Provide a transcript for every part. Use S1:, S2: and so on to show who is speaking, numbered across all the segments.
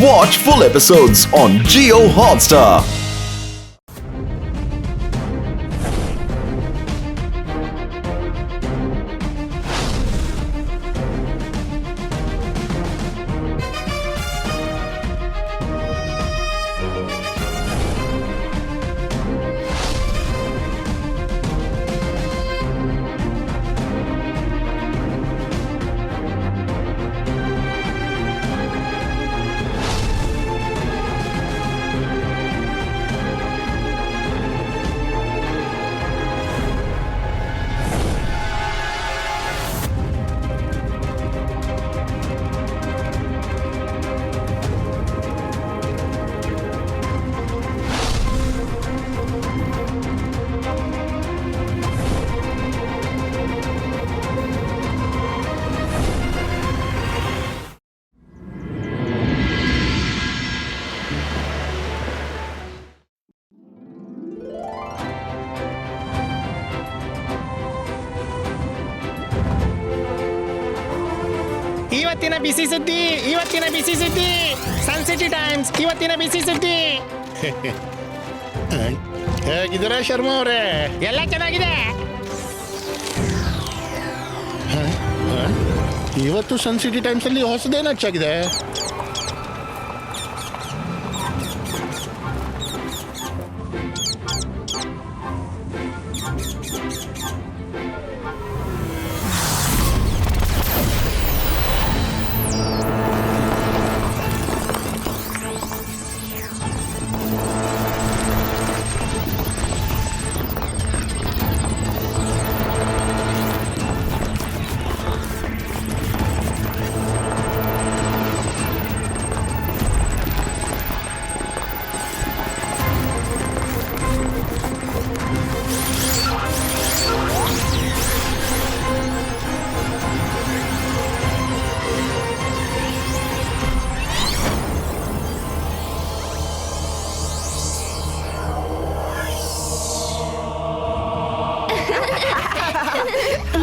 S1: Watch full episodes on Jio Hotstar.
S2: ಇವತ್ತಿನ ಬಿಸಿ ಸುದ್ದಿ ಸನ್ city times ಇವತ್ತಿನ ಬಿಸಿ ಸುದ್ದಿ. ಹೇಗಿದ್ದೀರಾ ಶರ್ಮಾ ಅವರೇ? ಎಲ್ಲ ಚೆನ್ನಾಗಿದೆ. ಇವತ್ತು ಸನ್ ಸಿಟಿ ಟೈಮ್ಸ್ ಅಲ್ಲಿ ಹೊಸದೇನು ಹೆಚ್ಚಾಗಿದೆ?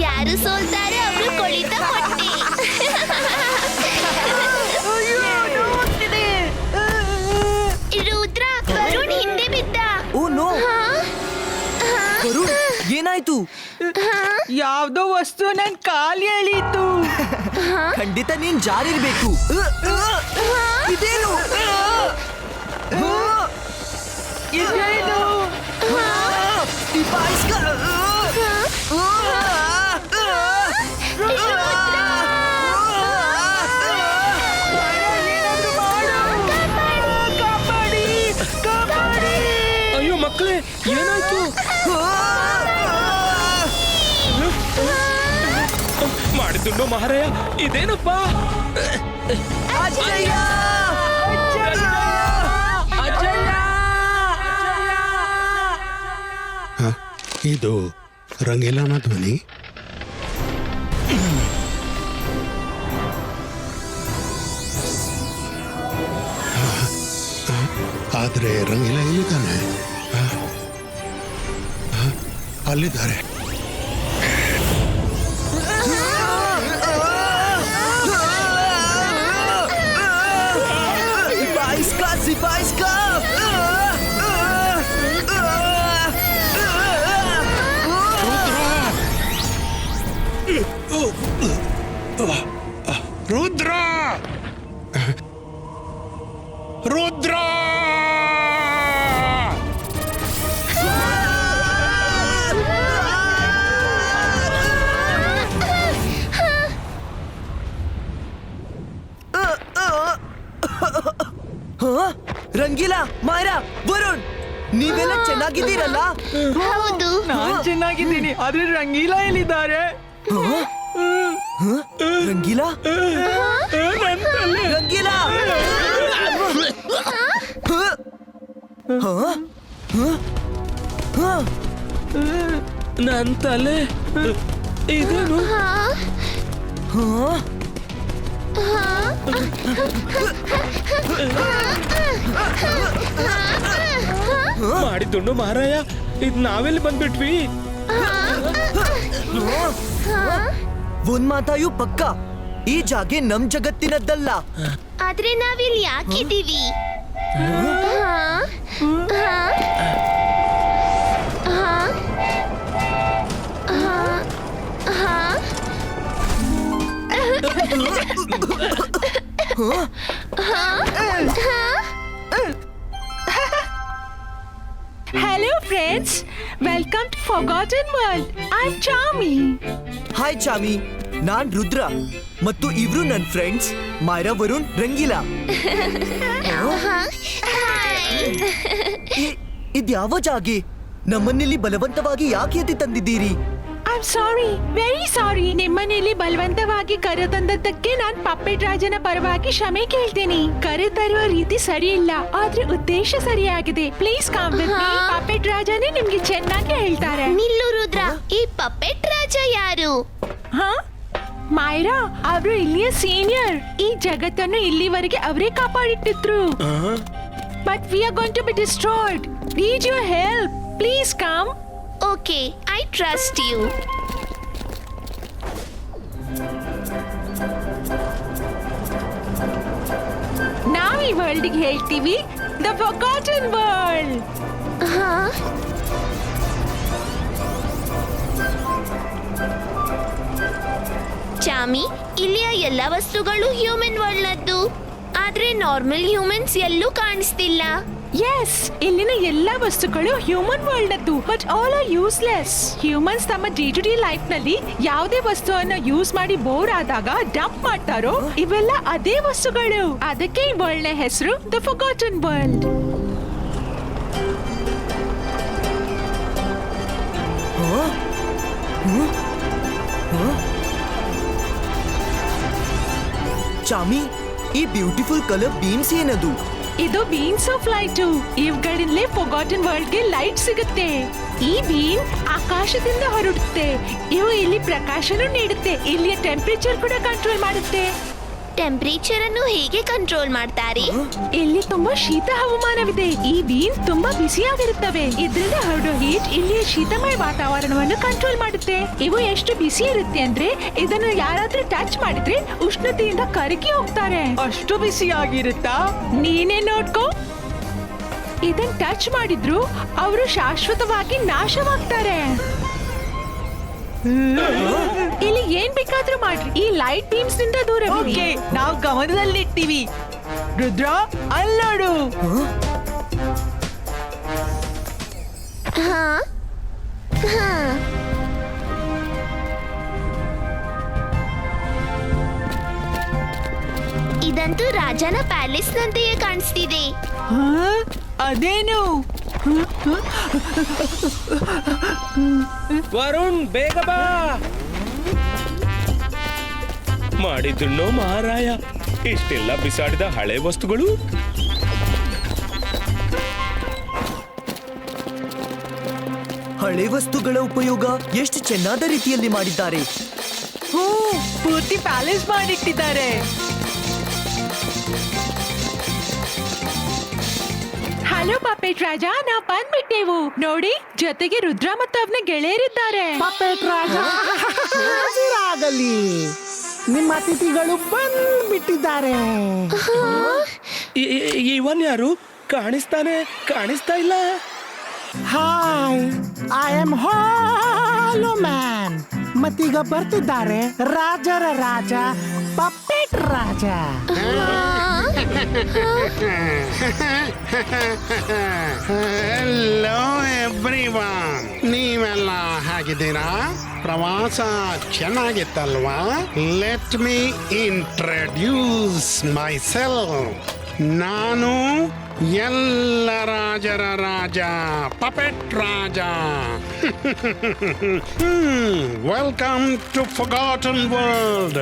S3: ಯಾರು ಸೋಲ್ತಾರೆ ಅವರು ಕೊಳಿತ ಹೊಟ್ಟಿ. ರುದ್ರ ವರುಣ್ ಹಿಂದೆ ಬಿದ್ದ.
S4: ಓ ನೋ ವರುಣ್, ಏನಾಯ್ತು?
S5: ಯಾವ್ದೋ ವಸ್ತು ನನ್ ಕಾಲಿ ಎಳೀತು.
S4: ಖಂಡಿತ ನೀನ್ ಜಾರಿರ್ಬೇಕು. ಇದೇನು?
S5: ಇದೇನು?
S2: ಅಯ್ಯೋ ಮಕ್ಕಳೇ, ಏನಾಯ್ತು? ಮಾಡಿದ್ದುಂಡು ಮಹಾರಾಯ, ಇದೇನಪ್ಪ?
S6: ಇದು ರಂಗೀಲನ ಧ್ವನಿ. ಆದ್ರೆ ರಂಗೀಲ ಎಲ್ಲಿದ್ದಾನೆ? ಅಲ್ಲಿದ್ದಾರೆ. ರುದ್ರ ರುದ್ರ
S4: ರಂಗೀಲಾ, ಮಾಯರಾ, ವರುಣ್, ನೀವೆಲ್ಲ ಚೆನ್ನಾಗಿದ್ದೀರಲ್ಲ?
S3: ಹೌದು.
S5: ನಾನ್ ಚೆನ್ನಾಗಿದ್ದೀನಿ, ಆದ್ರೆ ರಂಗೀಲಾ ಎಲ್ಲಿದ್ದಾರೆ?
S4: ರಂಗೀಲಾ, ರಂಗೀಲಾ,
S2: ನನ್ ತಲೆ ಇದೇನು? ಮಾಡಿದ್ದುಂಡು ಮಹಾರಾಯ, ಇದ್ ನಾವೆಲ್ಲಿ ಬಂದ್ಬಿಟ್ವಿ?
S4: ಒಂದ್ ಮಾತಾಯು ಪಕ್ಕ, ಈ ಜಾಗೆ ನಮ್ ಜಗತ್ತಿನದ್ದಲ್ಲ.
S3: ಆದ್ರೆ ನಾವಿಲ್ಲಿ ಯಾಕಿದ್ದೀವಿ? ಹಾ? ಹಾ? ಹಾ? ಹಾ? ಹಾ?
S5: Hello friends, welcome to Forgotten World. I'm Charmy.
S4: Hi Charmy, ನಾನ್ ರುದ್ರ ಮತ್ತು ಇವ್ರು ನನ್ ಫ್ರೆಂಡ್ಸ್ ಮೈರಾ, ವರುಣ್, ರಂಗೀಲಾ. ಇದ್ಯಾವ ಜಾಗೆ? ನಮ್ಮನ್ನಿಲ್ಲಿ ಬಲವಂತವಾಗಿ ಯಾಕೆ ಎತ್ತಿ ತಂದಿದ್ದೀರಿ?
S5: I'm sorry, very sorry. ನಿಮ್ಮನೇಲಿ ಬಲವಂತವಾಗಿ ಕರೆತಂದದ್ದಕ್ಕೆ ನಾನ್ ಪಪ್ಪೆಟ್ ರಾಜನ ಪರವಾಗಿ ಕ್ಷಮೆ ಕೇಳ್ತೀನಿ. ಕರೆತರುವ ರೀತಿ ಸರಿ ಇಲ್ಲ, ಆದ್ರೆ ಉದ್ದೇಶ ಸರಿಯಾಗಿದೆ. Please come with me. Puppet ರಾಜನೇ ನಿಮ್ಗೆ ಚೆನ್ನಾಗಿ ಹೇಳ್ತಾರೆ.
S3: ನಿಲ್ಲು ರುದ್ರ, ಈ ಪಪೆಟ್ ರಾಜ ಯಾರು?
S5: ಹಾ? ಮೈರಾ, ಅವರು ಇಲ್ಲಿಯ ಸೀನಿಯರ್. ಈ ಜಗತ್ತನ್ನು ಇಲ್ಲಿವರೆಗೆ ಅವರೇ ಕಾಪಾಡಿಟ್ಟಿದ್ರು. But we are going to be destroyed. Need your help. Please come.
S3: Okay, I trust you.
S5: ನಾವ್ ಈ ವರ್ಲ್ಡ್ಗೆ ಹೇಳ್ತೀವಿ ದ ಫರ್ಗಾಟನ್ ವರ್ಲ್ಡ್.
S3: ಹಾ? ಚಾಮಿ, ಇಲ್ಲಿಯ ಎಲ್ಲ ವಸ್ತುಗಳು ಹ್ಯೂಮನ್ ವರ್ಲ್ಡ್ನದ್ದು, ಆದ್ರೆ ನಾರ್ಮಲ್ ಹ್ಯೂಮನ್ಸ್ ಎಲ್ಲೂ ಕಾಣಿಸ್ತಿಲ್ಲ.
S5: ಎಸ್, ಇಲ್ಲಿನ ಎಲ್ಲಾ ವಸ್ತುಗಳು ಹ್ಯೂಮನ್ ವರ್ಲ್ಡ್ ನದ್ದು, but all are useless. Humans ತಮ್ಮ ಡೇ ಟು ಡೇ ಲೈಫ್ ನಲ್ಲಿ ಯಾವುದೇ ವಸ್ತುವನ್ನ ಯೂಸ್ ಮಾಡಿ ಬೋರ್ ಆದಾಗ ಡಂಪ್ ಮಾಡ್ತಾರೋ ಇವೆಲ್ಲ ಅದೇ ವಸ್ತುಗಳು. ಅದಕ್ಕೆ ಈ ವರ್ಲ್ಡ್ ನ ಹೆಸರು ದ ಫರ್ಗಾಟನ್ ವರ್ಲ್ಡ್.
S4: ಚಾಮಿ, ಈ ಬ್ಯೂಟಿಫುಲ್ ಕಲರ್ ಬೀಮ್ಸ್ ಏನದು?
S5: ಇದು ಬೀಮ್ಸ್ ಆಫ್ ಲೈಟ್. ಇವುಗಳಿಂದಲೇ ಫರ್ಗಾಟನ್ ವರ್ಲ್ಡ್ ಗೆ ಲೈಟ್ ಸಿಗುತ್ತೆ. ಈ ಬೀಮ್ ಆಕಾಶದಿಂದ ಹೊರಡುತ್ತೆ. ಇವು ಇಲ್ಲಿ ಪ್ರಕಾಶನ ನೀಡುತ್ತೆ. ಇಲ್ಲಿಯ ಟೆಂಪರೇಚರ್ ಕೂಡ ಕಂಟ್ರೋಲ್ ಮಾಡುತ್ತೆ.
S3: ಟೆಂಪರೇಚರ್ ಅನ್ನು ಹೇಗೆ ಕಂಟ್ರೋಲ್ ಮಾಡ್ತಾರೆ?
S5: ಇಲ್ಲಿ ತುಂಬಾ ಶೀತ ಹವಾಮಾನವಿದೆ. ಈ ಬೀಮ್ ತುಂಬಾ ಬಿಸಿಯಾಗಿರುತ್ತವೆ. ಇದರಿಂದ ಹೊರಡೋ ಹೀಟ್ ಇಲ್ಲಿಯ ಶೀತಮಯ ವಾತಾವರಣವನ್ನು ಕಂಟ್ರೋಲ್ ಮಾಡುತ್ತೆ. ಇವು ಎಷ್ಟು ಬಿಸಿ ಇರುತ್ತೆ ಅಂದ್ರೆ ಇದನ್ನು ಯಾರಾದ್ರೂ ಟಚ್ ಮಾಡಿದ್ರೆ ಉಷ್ಣತೆಯಿಂದ ಕರಗಿ ಹೋಗ್ತಾರೆ. ಅಷ್ಟು ಬಿಸಿಯಾಗಿರುತ್ತಾ? ನೀನೇ ನೋಡ್ಕೋ. ಇದನ್ನ ಟಚ್ ಮಾಡಿದ್ರು ಅವರು ಶಾಶ್ವತವಾಗಿ ನಾಶವಾಗ್ತಾರೆ. ಇಲ್ಲಿ ಏನ್ ಬೇಕಾದ್ರೂ ಮಾಡ್ರಿ, ಈ ಲೈಟ್ ಬೀಮ್ಸ್ ನಿಂದ ದೂರ
S7: ಓಕೆ, ನಾವು ಗಮನದಲ್ಲಿರ್ತೀವಿ. ರುದ್ರ, ಅಲ್ಲೋಡು.
S3: ಹಾ? ಹಾ? ಇದಂತೂ ರಾಜನ ಪ್ಯಾಲೇಸ್ ನಂತೆಯೇ ಕಾಣಿಸ್ತಿದೆ.
S7: ಹಾ? ಅದೇನು?
S8: ವರುಣ್, ಬೇಗ ಬಾ. ಮಾಡಿದ್ನು ಮಹಾರಾಯ, ಇಷ್ಟೆಲ್ಲ ಬಿಸಾಡಿದ ಹಳೆ ವಸ್ತುಗಳು.
S4: ಹಳೆ ವಸ್ತುಗಳ ಉಪಯೋಗ ಎಷ್ಟು ಚೆನ್ನಾದ ರೀತಿಯಲ್ಲಿ ಮಾಡಿದ್ದಾರೆ.
S7: ಪೂರ್ತಿ ಪ್ಯಾಲೇಸ್ ಮಾಡಿಟ್ಟಿದ್ದಾರೆ.
S5: ಹಲೋ ಪಪೆಟ್ ರಾಜ, ನಾವ್ ಬಂದ್ಬಿಟ್ಟೆವು. ನೋಡಿ, ಜೊತೆಗೆ ರುದ್ರ ಮತ್ತು ಅವನ ಗೆಳೆಯರಿದ್ದಾರೆ.
S2: ಪಪೆಟ್ ರಾಜ ಹಾಜರಾಗಲಿ. ನಿಮ್ಮ ಅತಿಥಿಗಳು ಬಂದ್ಬಿಟ್ಟಿದ್ದಾರೆ.
S8: ಇವನ್ ಯಾರು? ಕಾಣಿಸ್ತಾ ಇಲ್ಲ.
S2: Hi, I am hollow man. ಮತ್ತೀಗ ಬರ್ತಿದ್ದಾರೆ ರಾಜರ ರಾಜ ಪಪೆಟ್ ರಾಜ.
S6: ಹೆಲೋ ಎವ್ರಿವನ್, ನೀವೆಲ್ಲ ಹೇಗಿದ್ದೀರಾ? ಪ್ರವಾಸ ಚೆನ್ನಾಗಿತ್ತಲ್ವಾ? Let me introduce myself. ನಾನು ಎಲ್ಲ ರಾಜರ ರಾಜ, ಪಪೆಟ್ ರಾಜ. Welcome to forgotten world.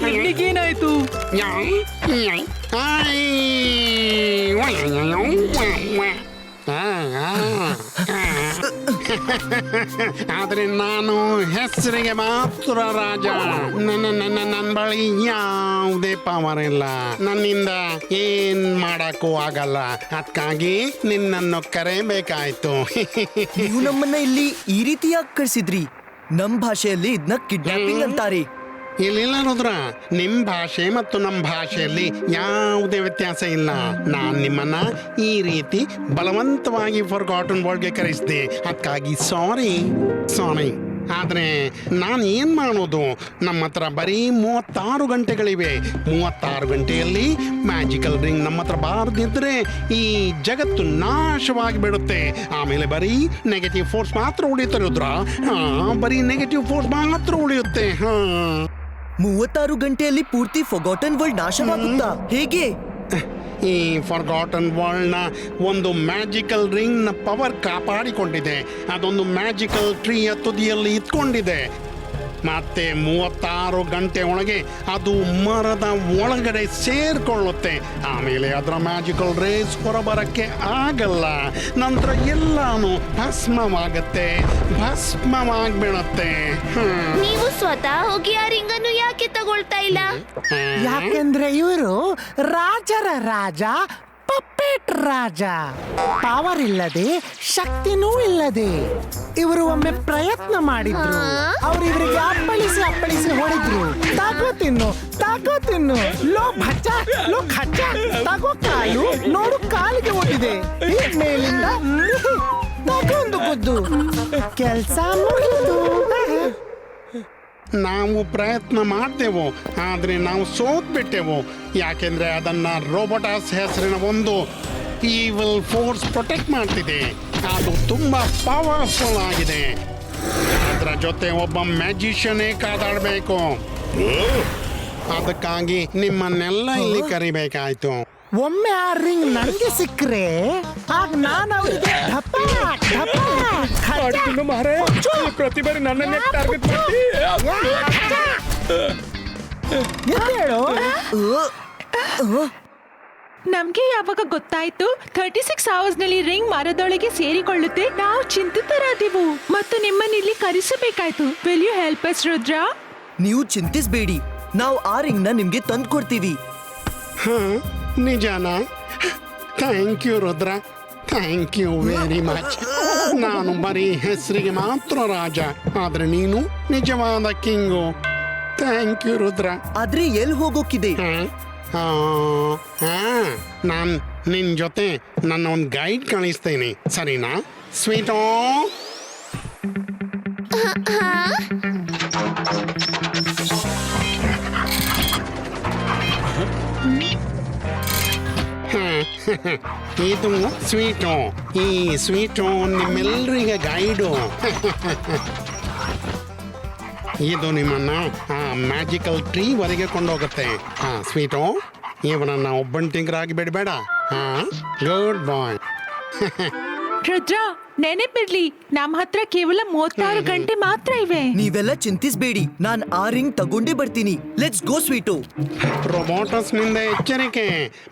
S7: ನಿಮಗೇನಾಯ್ತು?
S6: ಆದ್ರೆ ನಾನು ಹೆಸರಿಗೆ ಮಾತ್ರ ರಾಜ. ನನ್ನ ಬಳಿ ಯಾವುದೇ ಪವರ್ ಇಲ್ಲ, ನನ್ನಿಂದ ಏನ್ ಮಾಡಕ್ಕೂ ಆಗಲ್ಲ. ಅದಕ್ಕಾಗಿ ನಿನ್ನನ್ನು ಕರೆಯಬೇಕಾಯ್ತು.
S4: ನೀವು ನಮ್ಮನ್ನ ಇಲ್ಲಿ ಈ ರೀತಿಯಾಗಿ ಕಳ್ಸಿದ್ರಿ. ನಮ್ ಭಾಷೆಯಲ್ಲಿ ಇದನ್ನ ಕಿಡ್ನಾಪಿಂಗ್ ಅಂತಾರೆ.
S6: ಇಲ್ಲ ರುದ್ರ, ನಿಮ್ ಭಾಷೆ ಮತ್ತು ನಮ್ಮ ಭಾಷೆಯಲ್ಲಿ ಯಾವುದೇ ವ್ಯತ್ಯಾಸ ಇಲ್ಲ. ನಾನ್ ನಿಮ್ಮನ್ನ ಈ ರೀತಿ ಬಲವಂತವಾಗಿ ಫಾರ್ಗಾಟನ್ ವರ್ಲ್ಡ್ಗೆ ಕರೆಸಿದೆ. ಅದಕ್ಕಾಗಿ ಸಾರಿ. ಆದ್ರೆ ನಾನು ಏನ್ ಮಾಡೋದು? ನಮ್ಮ ಹತ್ರ ಬರೀ 36 ಗಂಟೆಗಳಿವೆ. 36 ಗಂಟೆಯಲ್ಲಿ ಮ್ಯಾಜಿಕಲ್ ರಿಂಗ್ ನಮ್ಮ ಹತ್ರ ಬಾರದಿದ್ರೆ ಈ ಜಗತ್ತು ನಾಶವಾಗಿ ಬಿಡುತ್ತೆ. ಆಮೇಲೆ ಬರೀ ನೆಗೆಟಿವ್ ಫೋರ್ಸ್ ಮಾತ್ರ ಉಳಿಯುತ್ತೆ ರುದ್ರ. ಬರೀ ನೆಗೆಟಿವ್ ಫೋರ್ಸ್ ಮಾತ್ರ ಉಳಿಯುತ್ತೆ.
S4: 36 ಗಂಟೆಯಲ್ಲಿ ಪೂರ್ತಿ ಫಾರ್ಗಾಟನ್ ವರ್ಲ್ಡ್ ನಾಶವಾಗುತ್ತಾ? ಹೇಗೆ?
S6: ಈ ಫಾರ್ಗಾಟನ್ ವರ್ಲ್ಡ್ನ ಒಂದು ಮ್ಯಾಜಿಕಲ್ ರಿಂಗ್ನ ಪವರ್ ಕಾಪಾಡಿಕೊಂಡಿದೆ. ಅದೊಂದು ಮ್ಯಾಜಿಕಲ್ ಟ್ರೀಯ ತುದಿಯಲ್ಲಿ ಇಟ್ಕೊಂಡಿದೆ. ಮತ್ತೆ 36 ಗಂಟೆ ಒಳಗೆ ಅದು ಮರದ ಒಳಗಡೆ ಸೇರ್ಕೊಳ್ಳುತ್ತೆ. ಆಮೇಲೆ ಅದರ ಮ್ಯಾಜಿಕಲ್ ರೇಸ್ ಹೊರಬರಕ್ಕೆ ಆಗಲ್ಲ. ನಂತರ ಎಲ್ಲಾನು ಭಸ್ಮವಾಗ್ಬಿಡುತ್ತೆ.
S3: ನೀವು ಸ್ವತಃ ಹೋಗಿ ಆ ರಿಂಗನ್ನು ಯಾಕೆ ತಗೊಳ್ತಾ ಇಲ್ಲ?
S9: ಯಾಕೆಂದ್ರೆ ಇವರು ರಾಜರ ರಾಜ, ಪಪ್ಪೆಟ್ ರಾಜ. ಪವರ್ ಇಲ್ಲದೆ, ಶಕ್ತಿನೂ ಇಲ್ಲದೆ ಇವರು ಒಮ್ಮೆ ಪ್ರಯತ್ನ ಮಾಡಿದ್ರು. ಅವ್ರು ಇವರಿಗೆ ಅಪ್ಪಳಿಸಿ ಹೊಡೆದ್ರು. ತಾಕೋ ತಿನ್ನು ಲೋ ಭಚ್ಚ ಲೋ ಖಚ್ಚ, ತಗೋ ಕಾಲು, ನೋಡು ಕಾಲಿಗೆ ಓದಿದೆ. ಈ ಮೇಲಿಂದ ತಗೊಂಡು ಗುದ್ದು ಕೆಲ್ಸ ಮುಗಿದು.
S6: ನಾವು ಪ್ರಯತ್ನ ಮಾಡ್ತೇವು, ಆದರೆ ನಾವು ಸೋತ್ಬಿಟ್ಟೆವು. ಯಾಕೆಂದ್ರೆ ಅದನ್ನ ರೋಬೋಟಾಸ್ ಹೆಸರಿನ ಒಂದು ಈವಿಲ್ ಫೋರ್ಸ್ ಪ್ರೊಟೆಕ್ಟ್ ಮಾಡ್ತಿದೆ. ಅದು ತುಂಬಾ ಪವರ್ಫುಲ್ ಆಗಿದೆ. ಅದರ ಜೊತೆ ಒಬ್ಬ ಮ್ಯಾಜಿಷಿಯನ್ನೇ ಕಾದಾಡಬೇಕು. ಅದಕ್ಕಾಗಿ ನಿಮ್ಮನ್ನೆಲ್ಲ ಇಲ್ಲಿ ಕರಿಬೇಕಾಯ್ತು.
S9: ಒಮ್ಮೆ ಆ ರಿಂಗ್ ನನಗೆ ಸಿಕ್ಕರೆ ಆಗ ನಾನು ಅವ್ರಿಗೆ
S8: ಪ್ರತಿ ಬಾರಿ ನನ್ನನ್ನೇ ಟಾರ್ಗೆಟ್ ಮಾಡಿ.
S5: ನಮ್ಗೆ ಯಾವಾಗ ಗೊತ್ತಾಯ್ತು 36 hours ನಲ್ಲಿ ರಿಂಗ್ ಮರದೊಳಗೆ ಸೇರಿಕೊಳ್ಳುತ್ತೆ, ನಾವು ಚಿಂತಿತರಾದೆವು ಮತ್ತು ನಿಮ್ಮನ್ನ ಇಲ್ಲಿ ಕರೆಸಬೇಕಾಯ್ತು. Will you help us Rudra?
S4: ನೀವು ಚಿಂತಿಸಬೇಡಿ, ನಾವು ಆ ರಿಂಗ್ ನ ನಿಮ್ಗೆ ತಂದು ಕೊಡ್ತೀವಿ.
S6: ನಿಜಾನ? Thank you Rudra, thank you very much. ನಾನು ಬರೀ ಹೆಸರಿಗೆ ಮಾತ್ರ ರಾಜ, ಆದ್ರೆ ನೀನು ನಿಜವಾದ ಕಿಂಗು. Thank you Rudra.
S4: ಆದ್ರೆ ಎಲ್ಲಿ ಹೋಗೋಕಿದೆ?
S6: ನಾನು ನಿನ್ ಜೊತೆ ನನ್ನ ಒಂದು ಗೈಡ್ ಕಳಿಸ್ತೇನೆ, ಸರಿನಾ ಸ್ವೀಟೋ? ಇದು ಸ್ವೀಟು. ಈ ಸ್ವೀಟು ನಿಮ್ಮೆಲ್ಲರಿಗೆ ಗೈಡು. ಇದು ನಿಮ್ಮನ್ನ ಆ ಮ್ಯಾಜಿಕಲ್ ಟ್ರೀ ವರೆಗೆ ಕೊಂಡೋಗುತ್ತೆ. ಸ್ವೀಟು, ಇವನನ್ನ ಒಬ್ಬಂಟಿಗರಾಗಿ ಬಿಡಬೇಡ. ಗುಡ್ ಬಾಯ್.
S5: ರುದ್ರ, ನೆನಪಿರ್ಲಿ, ನಮ್ಮ ಹತ್ರ ಕೇವಲ 36 ಗಂಟೆ ಮಾತ್ರ ಇವೆ.
S4: ನೀವೆಲ್ಲ ಚಿಂತಿಸಬೇಡಿ, ನಾನ್ ಆ ರಿಂಗ್ ತಗೊಂಡೇ ಬರ್ತೀನಿ. Let's go sweet.
S6: ರೊಬೋಟಸ್ ನಿಂದ ಎಚ್ಚರಿಕೆ,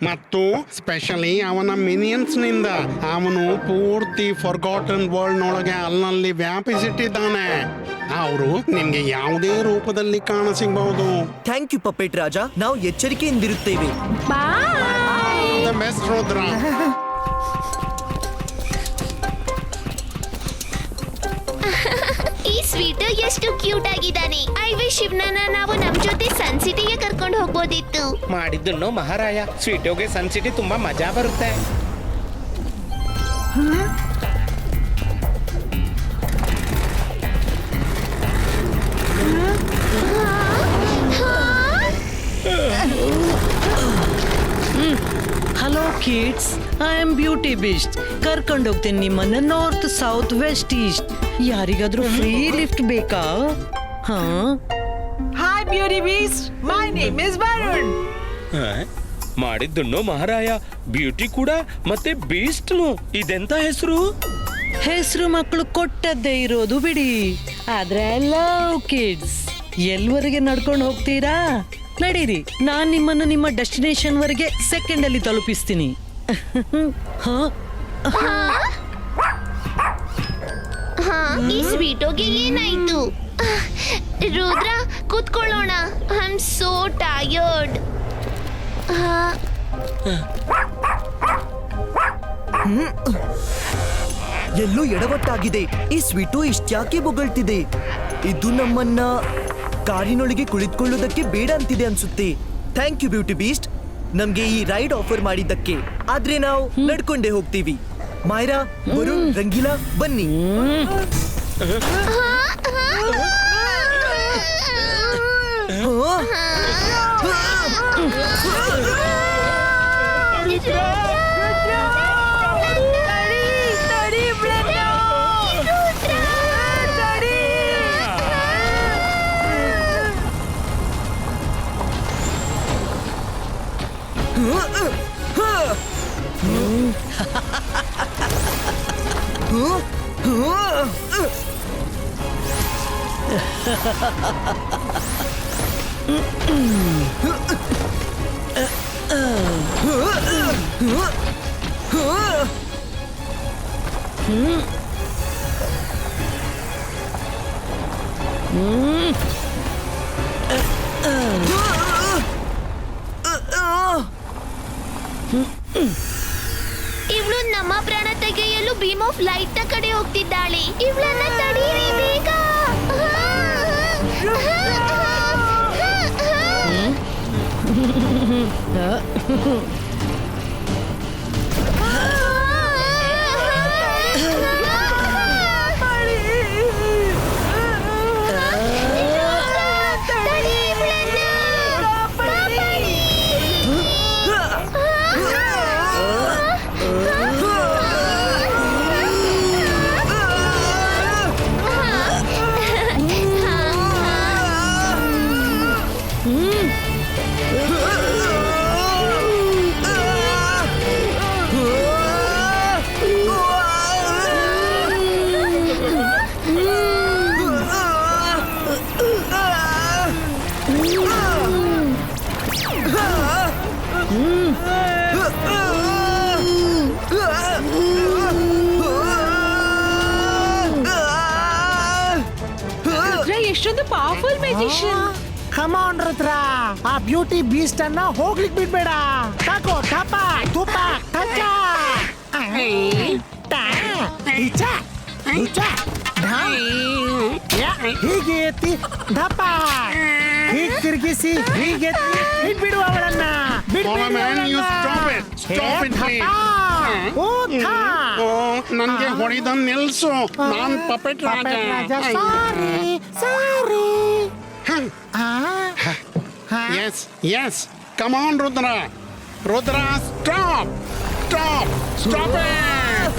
S6: ಮತ್ತು ಸ್ಪೆಷಲಿ ಅವನ ಮಿನಿಯನ್ಸ್ ನಿಂದ. ಅವನು ಪೂರ್ತಿ ಫಾರ್ಗಾಟನ್ ವರ್ಲ್ಡ್ ನೊಳಗೆ ಅಲ್ಲಲ್ಲಿ ವ್ಯಾಪಿಸಿಟ್ಟಿದ್ದಾನೆ. ಅವರು ನಿಮ್ಗೆ ಯಾವುದೇ ರೂಪದಲ್ಲಿ ಕಾಣ ಸಿಗಬಹುದು.
S4: ಥ್ಯಾಂಕ್ ಯು ಪಪ್ಪೆಟ್ ರಾಜ, ನಾವು ಎಚ್ಚರಿಕೆಯಿಂದಿರುತ್ತೇವೆ.
S5: ಬಾಯ್.
S6: ಬೆಸ್ಟ್ ರುದ್ರ.
S3: ಈ ಸ್ವೀಟ್ ಎಷ್ಟು ಕ್ಯೂಟ್ ಆಗಿದ್ದಾನೆ. ಐ ವಿಶ್ ಇವ್ನನ್ನ ನಾವು ನಮ್ ಜೊತೆ ಸನ್ ಸಿಟಿಗೆ ಕರ್ಕೊಂಡು ಹೋಗ್ಬೋದಿತ್ತು.
S8: ಮಾಡಿದ್ದನ್ನು ಮಹಾರಾಯ, ಸ್ವೀಟೋಗೆ ಸನ್ ಸಿಟಿ ತುಂಬಾ ಮಜಾ ಬರುತ್ತೆ.
S10: Hello kids, I am beauty beast. ಕರ್ಕೊಂಡೋಗ್ತೀನಿ ನಿಮ್ಮನ್ನ ನಾರ್ತ್, ಸೌತ್, ವೆಸ್ಟ್, ಈಸ್ಟ್. ಯಾರಿಗಾದ್ರೂ ಫ್ರೀ ಲಿಫ್ಟ್ ಬೇಕಾ? ಹಾ,
S7: hi beauty beast, my name is Varun.
S8: ಮಾಡಿದ್ದನ್ನು ಮಹಾರಾಯ, ಬ್ಯೂಟಿ ಕೂಡ ಮತ್ತೆ ಬೀಸ್ಟ್ನು. ಇದೆಂತ ಹೆಸರು?
S10: ಹೆಸರು ಮಕ್ಕಳು ಕೊಟ್ಟದ್ದೇ ಇರೋದು ಬಿಡಿ. ಆದ್ರೆ ಐ ಲವ್ ಕಿಡ್ಸ್. ಎಲ್ವರೆಗೆ ನಡ್ಕೊಂಡು ಹೋಗ್ತೀರಾ? ನಡೀರಿ, ನಾನ್ ನಿಮ್ಮನ್ನು ನಿಮ್ಮ ಡೆಸ್ಟಿನೇಷನ್ ವರೆಗೆ ಸೆಕೆಂಡ್ ಅಲ್ಲಿ ತಲುಪಿಸ್ತೀನಿ. ಹಾ,
S3: ಹಾ ಈ ಸ್ವೀಟೋಗೆ ಏನಾಯ್ತು? ರುದ್ರ ಕೂತ್ಕೊಳ್ಳೋಣ. I am so tired.
S4: ಎಲ್ಲೋ ಎಡವಟ್ಟಾಗಿದೆ. ಈ ಸ್ವೀಟು ಇಷ್ಟ್ಯಾಕೆ ಬೊಗಳ್ತಿದೆ? ಇದು ನಮ್ಮನ್ನ ಕಾರಿನೊಳಗೆ ಕುಳಿತುಕೊಳ್ಳೋದಕ್ಕೆ ಬೇಡ ಅಂತಿದೆ ಅನ್ಸುತ್ತೆ. ಥ್ಯಾಂಕ್ ಯು ಬ್ಯೂಟಿ ಬೀಸ್ಟ್, ನಮ್ಗೆ ಈ ರೈಡ್ ಆಫರ್ ಮಾಡಿದ್ದಕ್ಕೆ. ಆದ್ರೆ ನಾವು ನಡ್ಕೊಂಡೇ ಹೋಗ್ತೀವಿ. ಮಾಯರಾ, ವರುಣ್, ರಂಗೀಲಾ ಬನ್ನಿ.
S3: ಇವಳು ನಮ್ಮ ಪ್ರಾಣ ತೆಗೆಯಲು ಬೀಮ್ ಆಫ್ ಲೈಟ್ ನ ಕಡೆ ಹೋಗ್ತಿದ್ದಾಳೆ. ಇವಳನ್ನ ತಡೀರಿ ಬೇಗ.
S5: ಎಷ್ಟೊಂದು ಪವರ್ಫುಲ್ ಮ್ಯಾಜಿಷಿಯನ್.
S9: ಕಮಾನ್ ರುದ್ರ, ಆ ಬ್ಯೂಟಿ ಬೀಸ್ಟ್ ಅನ್ನ ಹೋಗ್ಲಿಕ್ ಬಿಡ್ಬೇಡ. ತಾಕೋ ಟಪ ತುಪ ಟಚ ಹೀಗೆ ಎತ್ತಿ ದಪ್ಪ ಹೀಗೆ ತಿರುಗಿಸಿ ಹೀಗೆ ಬಿಟ್ಬಿಡು ಅವಳನ್ನ.
S6: Mama man, you stop it. Stop it, please. ನನ್ಗೆ ಹೊಡಿದ ನಿಲ್ಸು. ನಾನ್ puppet Raja.
S9: Sorry.
S6: Yes, yes. Come on, Rudra. Rudra, stop. Stop. Stop it.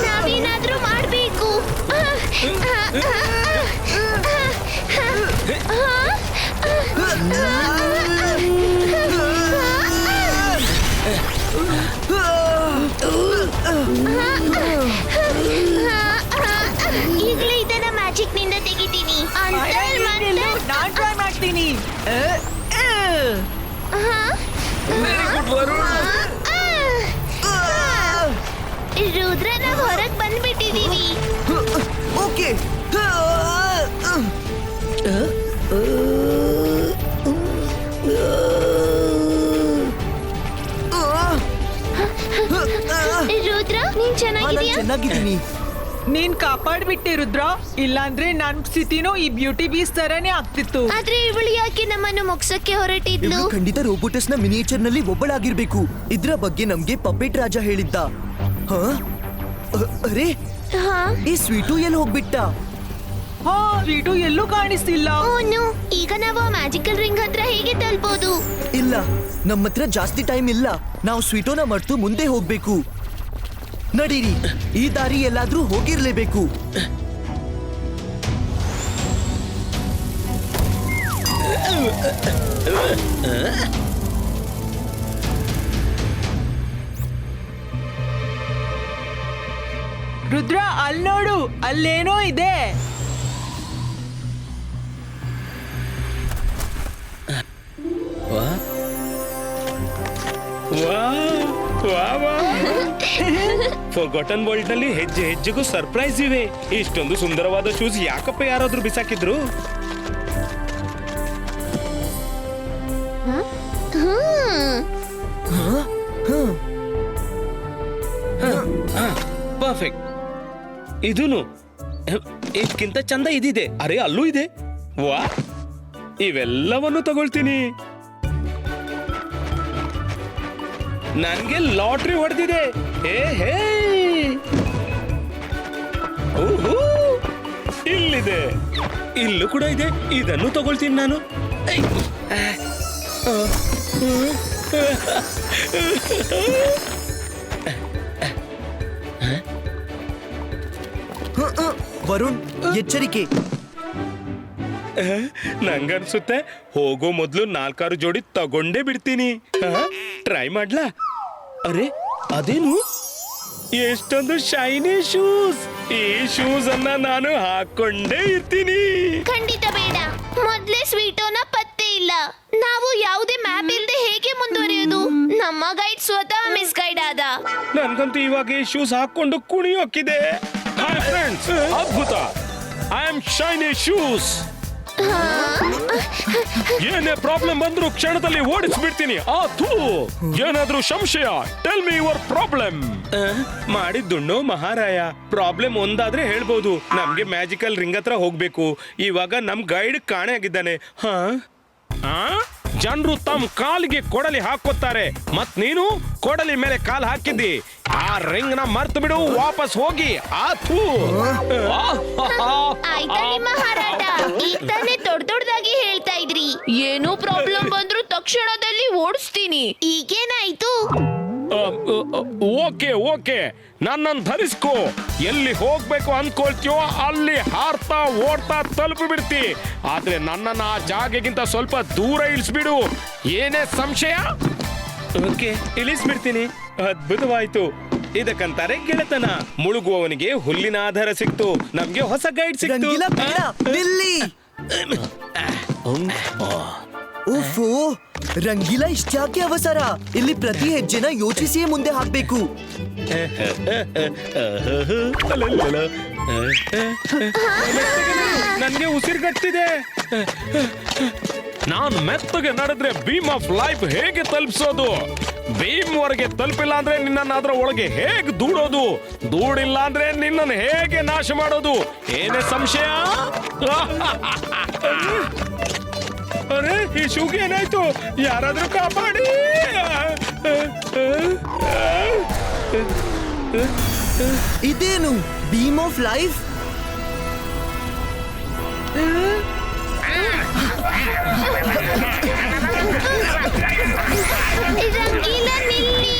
S3: ನಾವೇನಾದ್ರೂ ಮಾಡ್ಬೇಕು. ಈಗಲೇ ಇದನ್ನ ಮ್ಯಾಜಿಕ್ ನಿಂದ ತೆಗಿತೀನಿ.
S7: ನಾನ್ ಟ್ರೈ ಮಾಡ್ತೀನಿ.
S3: ರುದ್ರ, ನಾವು ಹೊರಗ್ ಬಂದ್ಬಿಟ್ಟಿದೀವಿ.
S4: ಓಕೆ.
S3: ರುದ್ರ, ನೀನ್ ಚೆನ್ನಾಗಿದ್ಯಾ?
S4: ಚೆನ್ನಾಗಿದ್ದೀನಿ.
S7: ನೀನ್ ಕಾಪಾಡ್ಬಿಟ್ಟೆ ರುದ್ರ, ಇಲ್ಲಾಂದ್ರೆ ನನ್ ಸ್ಥಿತಿನೂ ಈ ಬ್ಯೂಟಿ ಬೀಸ್ ತರನೇ ಆಗ್ತಿತ್ತು.
S3: ಆದ್ರೆ ಇವಳು ಯಾಕೆ ನಮ್ಮನ್ನು ಮುಗ್ಸಕ್ಕೆ ಹೊರಟಿದ್ಲು?
S4: ಇವ್ಳು ಖಂಡಿತ ರೋಬೋಟಸ್ ನ ಮಿನಿಯೇಚರ್ ನಲ್ಲಿ ಒಬ್ಬಳಾಗಿರ್ಬೇಕು. ಇದ್ರ ಬಗ್ಗೆ ನಮ್ಗೆ ಪಪೆಟ್ ರಾಜ ಹೇಳಿದ್ದ. ಅರೆ, ಈ ಸ್ವೀಟು ಎಲ್ಲಿ ಹೋಗ್ಬಿಟ್ಟ?
S7: ಹಾ, ಸ್ವೀಟು ಎಲ್ಲೂ ಕಾಣಿಸ್ತಿಲ್ಲ.
S3: ಈಗ ನಾವು ಮ್ಯಾಜಿಕಲ್ ರಿಂಗ್ ಹತ್ರ ಹೇಗೆ ತಲುಪೋದು?
S4: ಇಲ್ಲ, ನಮ್ಮ ಹತ್ರ ಜಾಸ್ತಿ ಟೈಮ್ ಇಲ್ಲ. ನಾವು ಸ್ವೀಟೋನ ಮರ್ತು ಮುಂದೆ ಹೋಗ್ಬೇಕು. ನಡೀರಿ, ಈ ದಾರಿ ಎಲ್ಲಾದ್ರೂ ಹೋಗಿರ್ಲೇಬೇಕು.
S7: ರುದ್ರ, ಅಲ್ಲಿ ನೋಡು, ಅಲ್ಲೇನೋ ಇದೆ.
S8: ವಾಹ್ ಫಾರ್ಗಾಟನ್ ವರ್ಲ್ಡ್ ನಲ್ಲಿ ಹೆಜ್ಜೆ ಹೆಜ್ಜೆಗೂ ಸರ್ಪ್ರೈಸ್ ಇವೆ. ಇಷ್ಟೊಂದು ಸುಂದರವಾದ ಶೂಸ್ ಯಾಕಪ್ಪ ಯಾರಾದ್ರೂ ಬಿಸಾಕಿದ್ರು? ಪರ್ಫೆಕ್ಟ್. ಇದೂನು ಇದಕ್ಕಿಂತ ಚಂದ ಇದಿದೆ. ಅರೆ ಅಲ್ಲೂ ಇದೆ. ವಾ, ಇವೆಲ್ಲವನ್ನು ತಗೊಳ್ತೀನಿ. ನನ್ಗೆ ಲಾಟ್ರಿ ಹೊಡೆದಿದೆ. ಹೇ ಓಹೋ, ಇಲ್ಲಿದೆ. ಇಲ್ಲೂ ಕೂಡ ಇದೆ. ಇದನ್ನು ತಗೊಳ್ತೀನಿ ನಾನು.
S4: ವರುಣ್, ಎಚ್ಚರಿಕೆ.
S8: ನಂಗನ್ಸುತ್ತೆ ಹೋಗೋ ಮೊದ್ಲು 4-6 ಜೋಡಿ ತಗೊಂಡೇ ಬಿಡ್ತೀನಿ. ಟ್ರೈ ಮಾಡ್ಲಾ? ಅರೆ ಅದೇನು, ಎಷ್ಟೊಂದು ಶೈನಿ ಶೂಸ್. ಈ ಶೂಸ್ ಅನ್ನ ನಾನು ಹಾಕೊಂಡೇ ಇರ್ತೀನಿ.
S3: ಖಂಡಿತ ಬೇಡ. ಮೊದ್ಲೇ ಸ್ವೀಟೋನ ಪತ್ತೆ ಇಲ್ಲ. ನಾವು ಯಾವುದೇ ಮ್ಯಾಪ್ ಇಲ್ಲದೆ ಹೇಗೆ ಮುಂದುವರಿಯೋದು? ನಮ್ಮ ಗೈಡ್ ಸ್ವತಃ ಮಿಸ್ ಗೈಡ್ ಆದ.
S8: ನನ್ಗಂತೂ ಇವಾಗ ಈ ಶೂಸ್ ಹಾಕೊಂಡು ಕುಣಿಯೋಕಿದೆ. ಹಾಯ್ ಫ್ರೆಂಡ್ಸ್, ಅದ್ಭುತ. I am shiny shoes. ಏನೇ ಪ್ರಾಬ್ಲಮ್ ಬಂದ್ರು ಕ್ಷಣದಲ್ಲಿ ಓಡಿಸ್ಬಿಡ್ತೀನಿ. ಏನಾದ್ರೂ ಸಂಶಯ? Tell me your problem. ಮಾಡಿದ್ದುಣ್ಣು ಮಹಾರಾಯ. ಪ್ರಾಬ್ಲಮ್ ಒಂದಾದ್ರೆ ಹೇಳ್ಬೋದು. ನಮ್ಗೆ ಮ್ಯಾಜಿಕಲ್ ರಿಂಗ್ ಹತ್ರ ಹೋಗ್ಬೇಕು. ಇವಾಗ ನಮ್ ಗೈಡ್ ಕಾಣೆ ಆಗಿದ್ದಾನೆ. ಜನರು ತಮ್ಮ ಕಾಲಿಗೆ ಕೊಡಲಿ ಹಾಕೋತಾರೆ, ಮತ್ ನೀನು ಕೊಡಲಿ ಮೇಲೆ ಕಾಲ್ ಹಾಕಿದ್ದಿ. ಆ ರಿಂಗ್ ನ ಮರ್ತು ಬಿಡು, ವಾಪಸ್ ಹೋಗಿ.
S3: ಆಯ್ತಾ ನಿಮ್ಮ ಹಾರಾಟ? ಈಗ ತಾನೇ ದೊಡ್ಡದಾಗಿ ಹೇಳ್ತಾ ಇದ್ರಿ, ಏನೋ ಪ್ರಾಬ್ಲಮ್ ಬಂದ್ರು ತಕ್ಷಣದಲ್ಲಿ ಓಡಿಸ್ತೀನಿ. ಈಗೇನಾಯ್ತು?
S8: ಓಕೆ, ನನ್ನನ್ನು ಧರಿಸ್ಕೋ. ಎಲ್ಲಿ ಹೋಗ್ಬೇಕು ಅನ್ಕೊಳ್ತೀಯೋ ಅಲ್ಲಿ ಹಾರ್ತಾ ಓಡ್ತಾ ತಲುಪಿ ಬಿಡ್ತಿ. ಆದ್ರೆ ನನ್ನನ್ನು ಆ ಜಾಗಕ್ಕಿಂತ ಸ್ವಲ್ಪ ದೂರ ಇಳಿಸ್ಬಿಡು. ಏನೇ ಸಂಶಯ? ಓಕೆ, ಇಳಿಸ್ಬಿಡ್ತೀನಿ. ಅದ್ಭುತವಾಯ್ತು. ಇದಕ್ಕಂತಾರೆ ಗೆಳೆತನ. ಮುಳುಗುವವನಿಗೆ ಹುಲ್ಲಿನ ಆಧಾರ ಸಿಕ್ತು. ನಮ್ಗೆ ಹೊಸ ಗೈಡ್ ಸಿಕ್ತು.
S4: ರಂಗಿಲ ಬೇಡ, ನಿಲ್ಲಿ. ಓಫೋ, ರಂಗಿಲ ಇಷ್ಟ್ಯಾಕೆ ಅವಸರ? ಇಲ್ಲಿ ಪ್ರತಿ ಹೆಜ್ಜೆನ ಯೋಚಿಸಿಯೇ ಮುಂದೆ ಹಾಕ್ಬೇಕು.
S8: ನನ್ಗೆ ಉಸಿರುಗಟ್ಟಿದೆ. ನಾನ್ ಮೆತ್ತಗೆ ನಡೆದ್ರೆ ಬೀಮ್ ಆಫ್ ಲೈಫ್ ಹೇಗೆ ತಲುಪಿಸೋದು? ಬೀಮ್ ವರೆಗೆ ತಲುಪಿಲ್ಲ ಅಂದ್ರೆ ನಿನ್ನ ಅದ್ರ ಒಳಗೆ ಹೇಗೆ ದೂಡೋದು? ದೂಡಿಲ್ಲ ಅಂದ್ರೆ ನಿನ್ನನ್ನು ಹೇಗೆ ನಾಶ ಮಾಡೋದು? ಏನೇ ಸಂಶಯ? ಅರೆ, ಈ ಶೂಗೆ ಏನಾಯ್ತು? ಯಾರಾದ್ರೂ ಕಾಪಾಡಿ.
S4: ಇದೇನು ಬೀಮ್ ಆಫ್ ಲೈಫ್?
S3: ರಂಗೀಲ ನಿಲ್ಲಿ.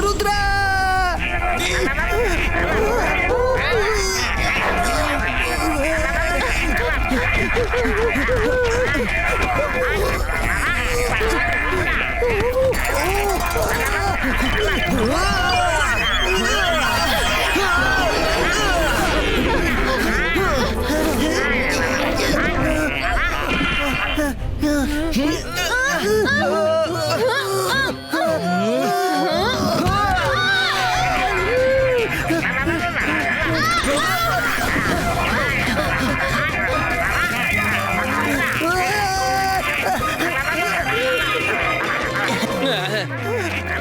S4: ರುದ್ರ,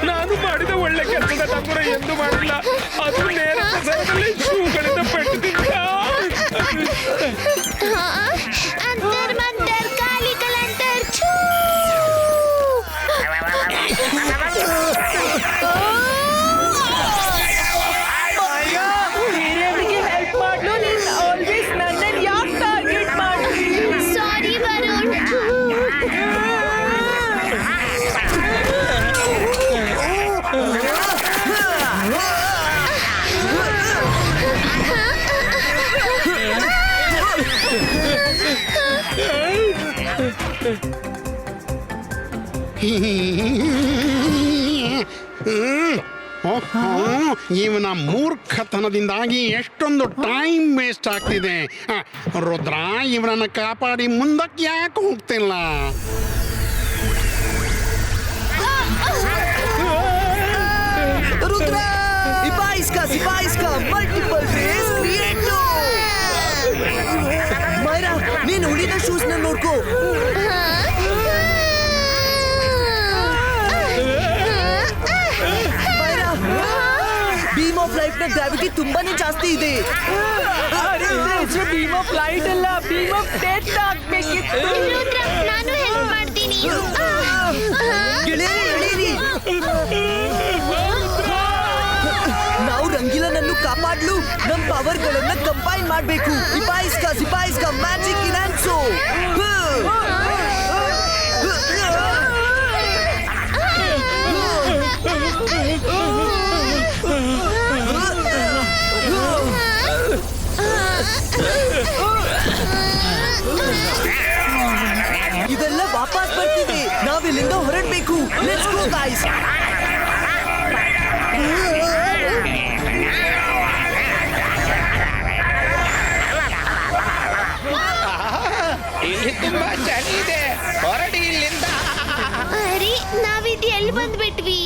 S8: ನಾನು ಮಾಡಿದ ಒಳ್ಳೆ ಕೆಲಸದ ತಪ್ಪು ಎಂದು ಮಾಡಿಲ್ಲ. ಅದು ನೇರ ಪ್ರಸಂಗದಲ್ಲಿ ಶೂಗಳಿಂದ ಪೆಟ್ಟು ತಿಂದ.
S3: अंतर मंतर काली कलंतर छू.
S5: ಬೇರೆಯವರಿಗೆ ಹೆಲ್ಪ್ ಮಾಡ್ಲು ನೀನು ಆಲ್ವೇಸ್ ನನ್ನನ್ನು ಯಾಕೆ ಟಾರ್ಗೆಟ್ ಮಾಡ್ತೀವಿ?
S3: Sorry ವರುಣ್.
S6: ಇವನ ಮೂರ್ಖತನದಿಂದಾಗಿ ಎಷ್ಟೊಂದು ಟೈಮ್ ವೇಸ್ಟ್ ಆಗ್ತಿದೆ. ರುದ್ರ, ಇವನನ್ನು ಕಾಪಾಡಿ ಮುಂದಕ್ಕೆ ಯಾಕೆ ಹೋಗ್ತಿಲ್ಲ?
S4: ಗ್ರಾವಿಟಿ ತುಂಬಾನೇ ಜಾಸ್ತಿ ಇದೆ.
S7: ಬೀಮ್ ಆಫ್ ಲೈಟ್ ಅಲ್ಲ, ಬೀಮ್ ಆಫ್ ಡೆತ್ ಆಗ್ಬೇಕಿತ್ತು.
S3: ರುದ್ರ, ನಾನು ಹೆಲ್ಪ್ ಮಾಡ್ತೀನಿ.
S4: ಗೆಳೆಯರೇ, ಎಳೀರಿ. ನಾವು ರಂಗಿಲನನ್ನು ಕಾಪಾಡಲು ನಮ್ ಪವರ್ ಗಳನ್ನ ಕಂಬೈನ್ ಮಾಡ್ಬೇಕು. ಇಬಾಯಿಸ್ಕಾ ಮ್ಯಾಜಿಕ್ ಇನ್ ಆನ್ಸೋ. ಇದೆಲ್ಲ ವಾಪಸ್ ಬರ್ತಿದೆ. ನಾವಿಲ್ಲಿಂದ ಹೊರಡ್ಬೇಕು. Let's go guys.
S2: ಇಲ್ಲಿ ತುಂಬಾ ಚಳಿ ಇದೆ, ಹೊರಡಿ ಇಲ್ಲಿಂದ.
S3: ಅರೆ, ನಾವಿದ್ ಎಲ್ಲಿ ಬಂದ್ಬಿಟ್ವಿ?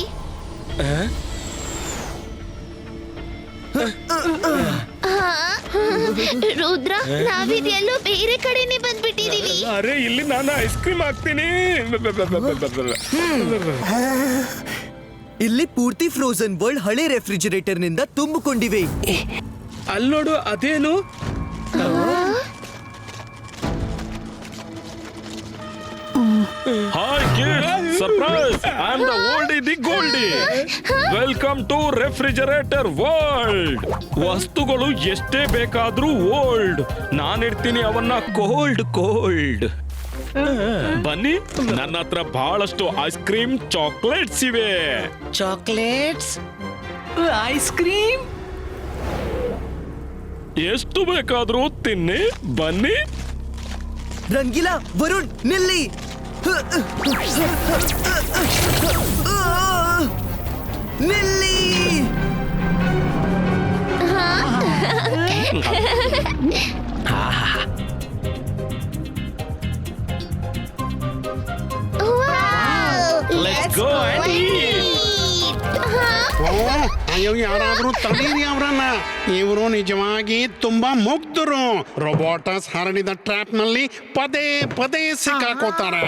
S3: ರುದ್ರ, ನಾವಿದ್ ಎಲ್ಲೋ ಬೇರೆ ಕಡೆನೆ ಬಂದ್ಬಿಟ್ಟಿದೀವಿ.
S8: ಅರೆ ಇಲ್ಲಿ ನಾನು ಐಸ್ ಕ್ರೀಮ್ ಹಾಕ್ತೀನಿ.
S4: ಇಲ್ಲಿ ಪೂರ್ತಿ ಫ್ರೋಸನ್ ವರ್ಲ್ಡ್ ಹಳೆ ರೆಫ್ರಿಜರೇಟರ್ ನಿಂದ ತುಂಬಿಕೊಂಡಿವೆ.
S8: ಅಲ್ಲೋಡು, ಅದೇನು? Hi kids, surprise! I am the oldie the goldie. Welcome to refrigerator world. ವಸ್ತುಗಳು ಎಷ್ಟೇ ಬೇಕಾದ್ರೂ ಓಲ್ಡ್, ನಾನಿಡ್ತೀನಿ ಅವನ್ನ ಕೋಲ್ಡ್. ಬನ್ನಿ, ನನ್ನ ಹತ್ರ ಬಹಳಷ್ಟು ಐಸ್ ಕ್ರೀಮ್, ಚಾಕ್ಲೇಟ್ಸ್ ಇವೆ.
S10: Chocolates,
S7: ice cream.
S8: ಎಷ್ಟು ಬೇಕಾದ್ರೂ ತಿನ್ನಿ, ಬನ್ನಿ.
S4: ರಂಗಿಲಾ, ವರುಣ್, ನಿಲ್ಲಿ. ನಿಲ್ಲಿ.
S8: Let's go and eat.
S6: ಅಯ್ಯೋ, ಯಾರಾದ್ರೂ ತಡೀರಿ ಅವರನ್ನ. ಇವರು ನಿಜವಾಗಿ ತುಂಬಾ ಮುಗ್ಧರು. ರೊಬೋಟಸ್ ಹರಡಿದ ಟ್ರ್ಯಾಪ್ ನಲ್ಲಿ ಪದೇ ಪದೇ ಸಿಕ್ಕಾಕೋತಾರೆ.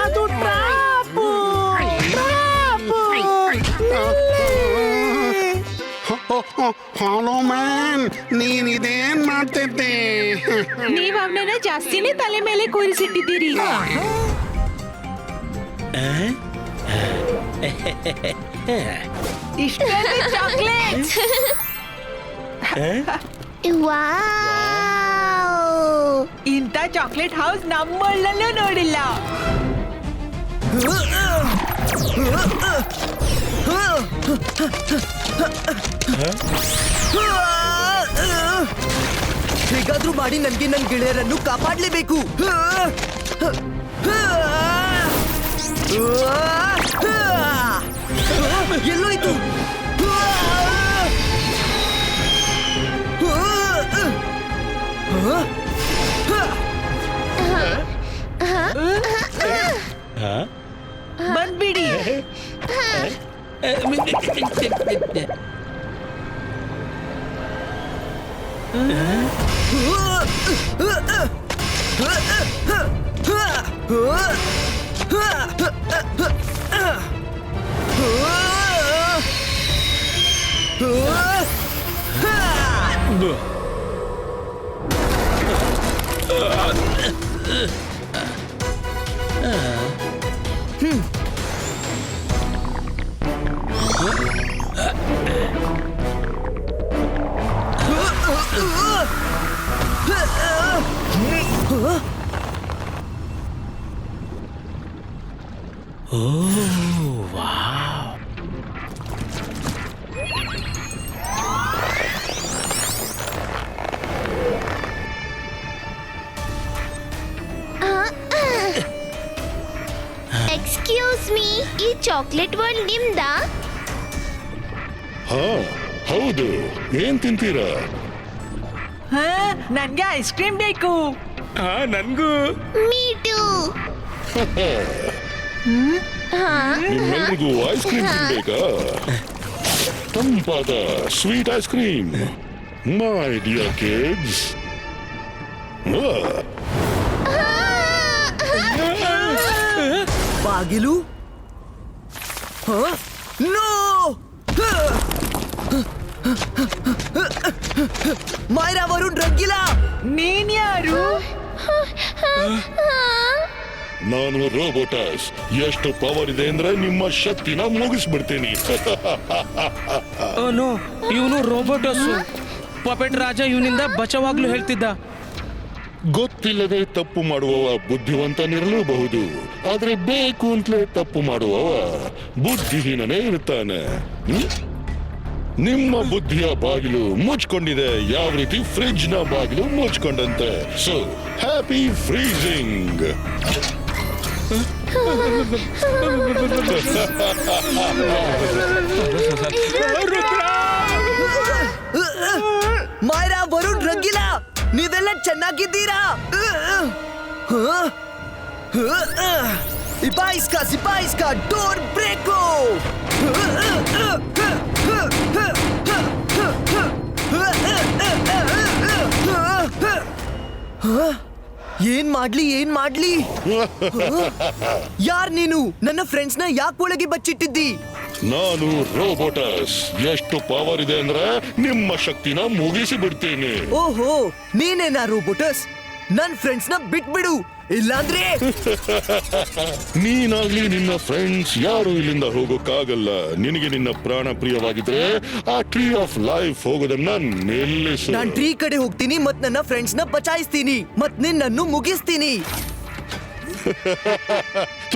S9: ಅದು ಟ್ರಾಪು.
S6: ಹಲೋ ಮ್ಯಾನ್, ನೀನ್ ಇದೇನ್ ಮಾಡ್ತಿದ್ದೆ?
S5: ನೀವ್ ಅವನನ್ನ ಜಾಸ್ತಿನೇ ತಲೆ ಮೇಲೆ ಕೂರಿಸಿಟ್ಟಿದ್ದೀರಿ.
S7: ಇಷ್ಟೊಂದು ಚಾಕ್ಲೇಟ್ಸ್.
S3: ವಾವ್!
S7: ಇಂಥ ಚಾಕ್ಲೇಟ್ ಹೌಸ್ ನಮ್ಮಳ್ಳಲ್ಲೂ ನೋಡಿಲ್ಲ.
S4: ಹೇಗಾದ್ರೂ ಮಾಡಿ ನನ್ಗೆ ನನ್ನ ಗೆಳೆಯರನ್ನು ಕಾಪಾಡಲೇಬೇಕು. ಎಲ್ಲೋಯ್ತು?
S7: ಬಂದ್ಬಿಡಿ.
S3: ಎಕ್ಸ್ಕ್ಯೂಸ್ ಮೀ, ಈ ಚಾಕ್ಲೇಟ್ ವರ್ಲ್ಡ್ ನಿಮ್ದಾ?
S1: ಹೌದು, ಏನ್ ತಿಂತೀರಾ?
S7: ನನ್ಗೆ ಐಸ್ ಕ್ರೀಮ್ ಬೇಕು.
S8: ನನ್ಗೂ.
S3: ಮೀಟು.
S1: ನಿಮ್ಮೆಲ್ರಿಗೂ ಐಸ್ ಕ್ರೀಮ್ ತಿನ್ಬೇಕಾ? ತಂಪಾದ sweet ice cream, my dear kids.
S4: ಬಾಗಿಲು ನೋ ಮೈರಾ ವರುಣ್ ರಂಗಿಲ್ಲ.
S7: ನೀನ್ ಯಾರು?
S1: ನಾನು ರೋಬೋಟಸ್. ಎಷ್ಟು ಪವರ್ ಇದೆ ಅಂದ್ರೆ ನಿಮ್ಮ ಶಕ್ತಿನ ಮುಗಿಸ್ಬಿಡ್ತೀನಿ.
S11: ನೋ, ಇವನು ರೋಬೋಟಸ್. ಪಪೆಟ್ ರಾಜ ಇವನಿಂದ ಬಚಾವಾಗ್ಲೂ ಹೇಳ್ತಿದ್ದ.
S1: ಗೊತ್ತಿಲ್ಲದೆ ತಪ್ಪು ಮಾಡುವವ ಬುದ್ಧಿವಂತನಿರಲೂಬಹುದು, ಆದ್ರೆ ಬೇಕು ಅಂತಲೇ ತಪ್ಪು ಮಾಡುವವ ಬುದ್ಧಿಹೀನನೇ ಇರ್ತಾನೆ. ನಿಮ್ಮ ಬುದ್ಧಿಯ ಬಾಗಿಲು ಮುಚ್ಕೊಂಡಿದೆ, ಯಾವ ರೀತಿ ಫ್ರಿಡ್ಜ್ ನ ಬಾಗಿಲು ಮುಚ್ಕೊಂಡಂತೆ. So happy freezing.
S4: Myra Varun Rangeela, ನೀವೆಲ್ಲ ಚೆನ್ನಾಗಿದ್ದೀರಾ? ಸಿಪಾಯಿಸ್ಕಾ ಡೋರ್ ಬ್ರೇಕು. ಏನ್ ಮಾಡ್ಲಿ? ಯಾರ್ ನೀನು? ನನ್ನ ಫ್ರೆಂಡ್ಸ್ ನ ಯಾಕೆ ಒಳಗೆ ಬಚ್ಚಿಟ್ಟಿದ್ದಿ?
S1: ನಾನು ರೋಬೋಟಸ್. ಎಷ್ಟು ಪವರ್ ಇದೆ ಅಂದ್ರೆ ನಿಮ್ಮ ಶಕ್ತಿನ ಮುಗಿಸಿ ಬಿಡ್ತೀನಿ.
S4: ಓಹೋ, ನೀನೇನಾ ರೋಬೋಟಸ್? ನನ್ ಫ್ರೆಂಡ್ಸ್ ನ ಬಿಟ್ಬಿಡು, ಇಲ್ಲಾಂದ್ರೆ
S1: ನೀನಾಗ್ಲಿ ನಿನ್ನ ಫ್ರೆಂಡ್ಸ್ ಯಾರು ಇಲ್ಲಿಂದ ಹೋಗೋಕ್ಕಾಗಲ್ಲ. ನಿನಗೆ ನಿನ್ನ ಪ್ರಾಣ ಪ್ರಿಯವಾಗಿದ್ರೆ ಆ ಟ್ರೀ ಆಫ್ ಲೈಫ್ ಹೋಗೋದನ್ನ ನಿಲ್ಲಿಸು.
S4: ನಾನ್ ಟ್ರೀ ಕಡೆ ಹೋಗ್ತೀನಿ ಮತ್ ನನ್ನ ಫ್ರೆಂಡ್ಸ್ ನ ಬಚಾಯಿಸ್ತೀನಿ ಮತ್ ನಿನ್ನನ್ನು ಮುಗಿಸ್ತೀನಿ.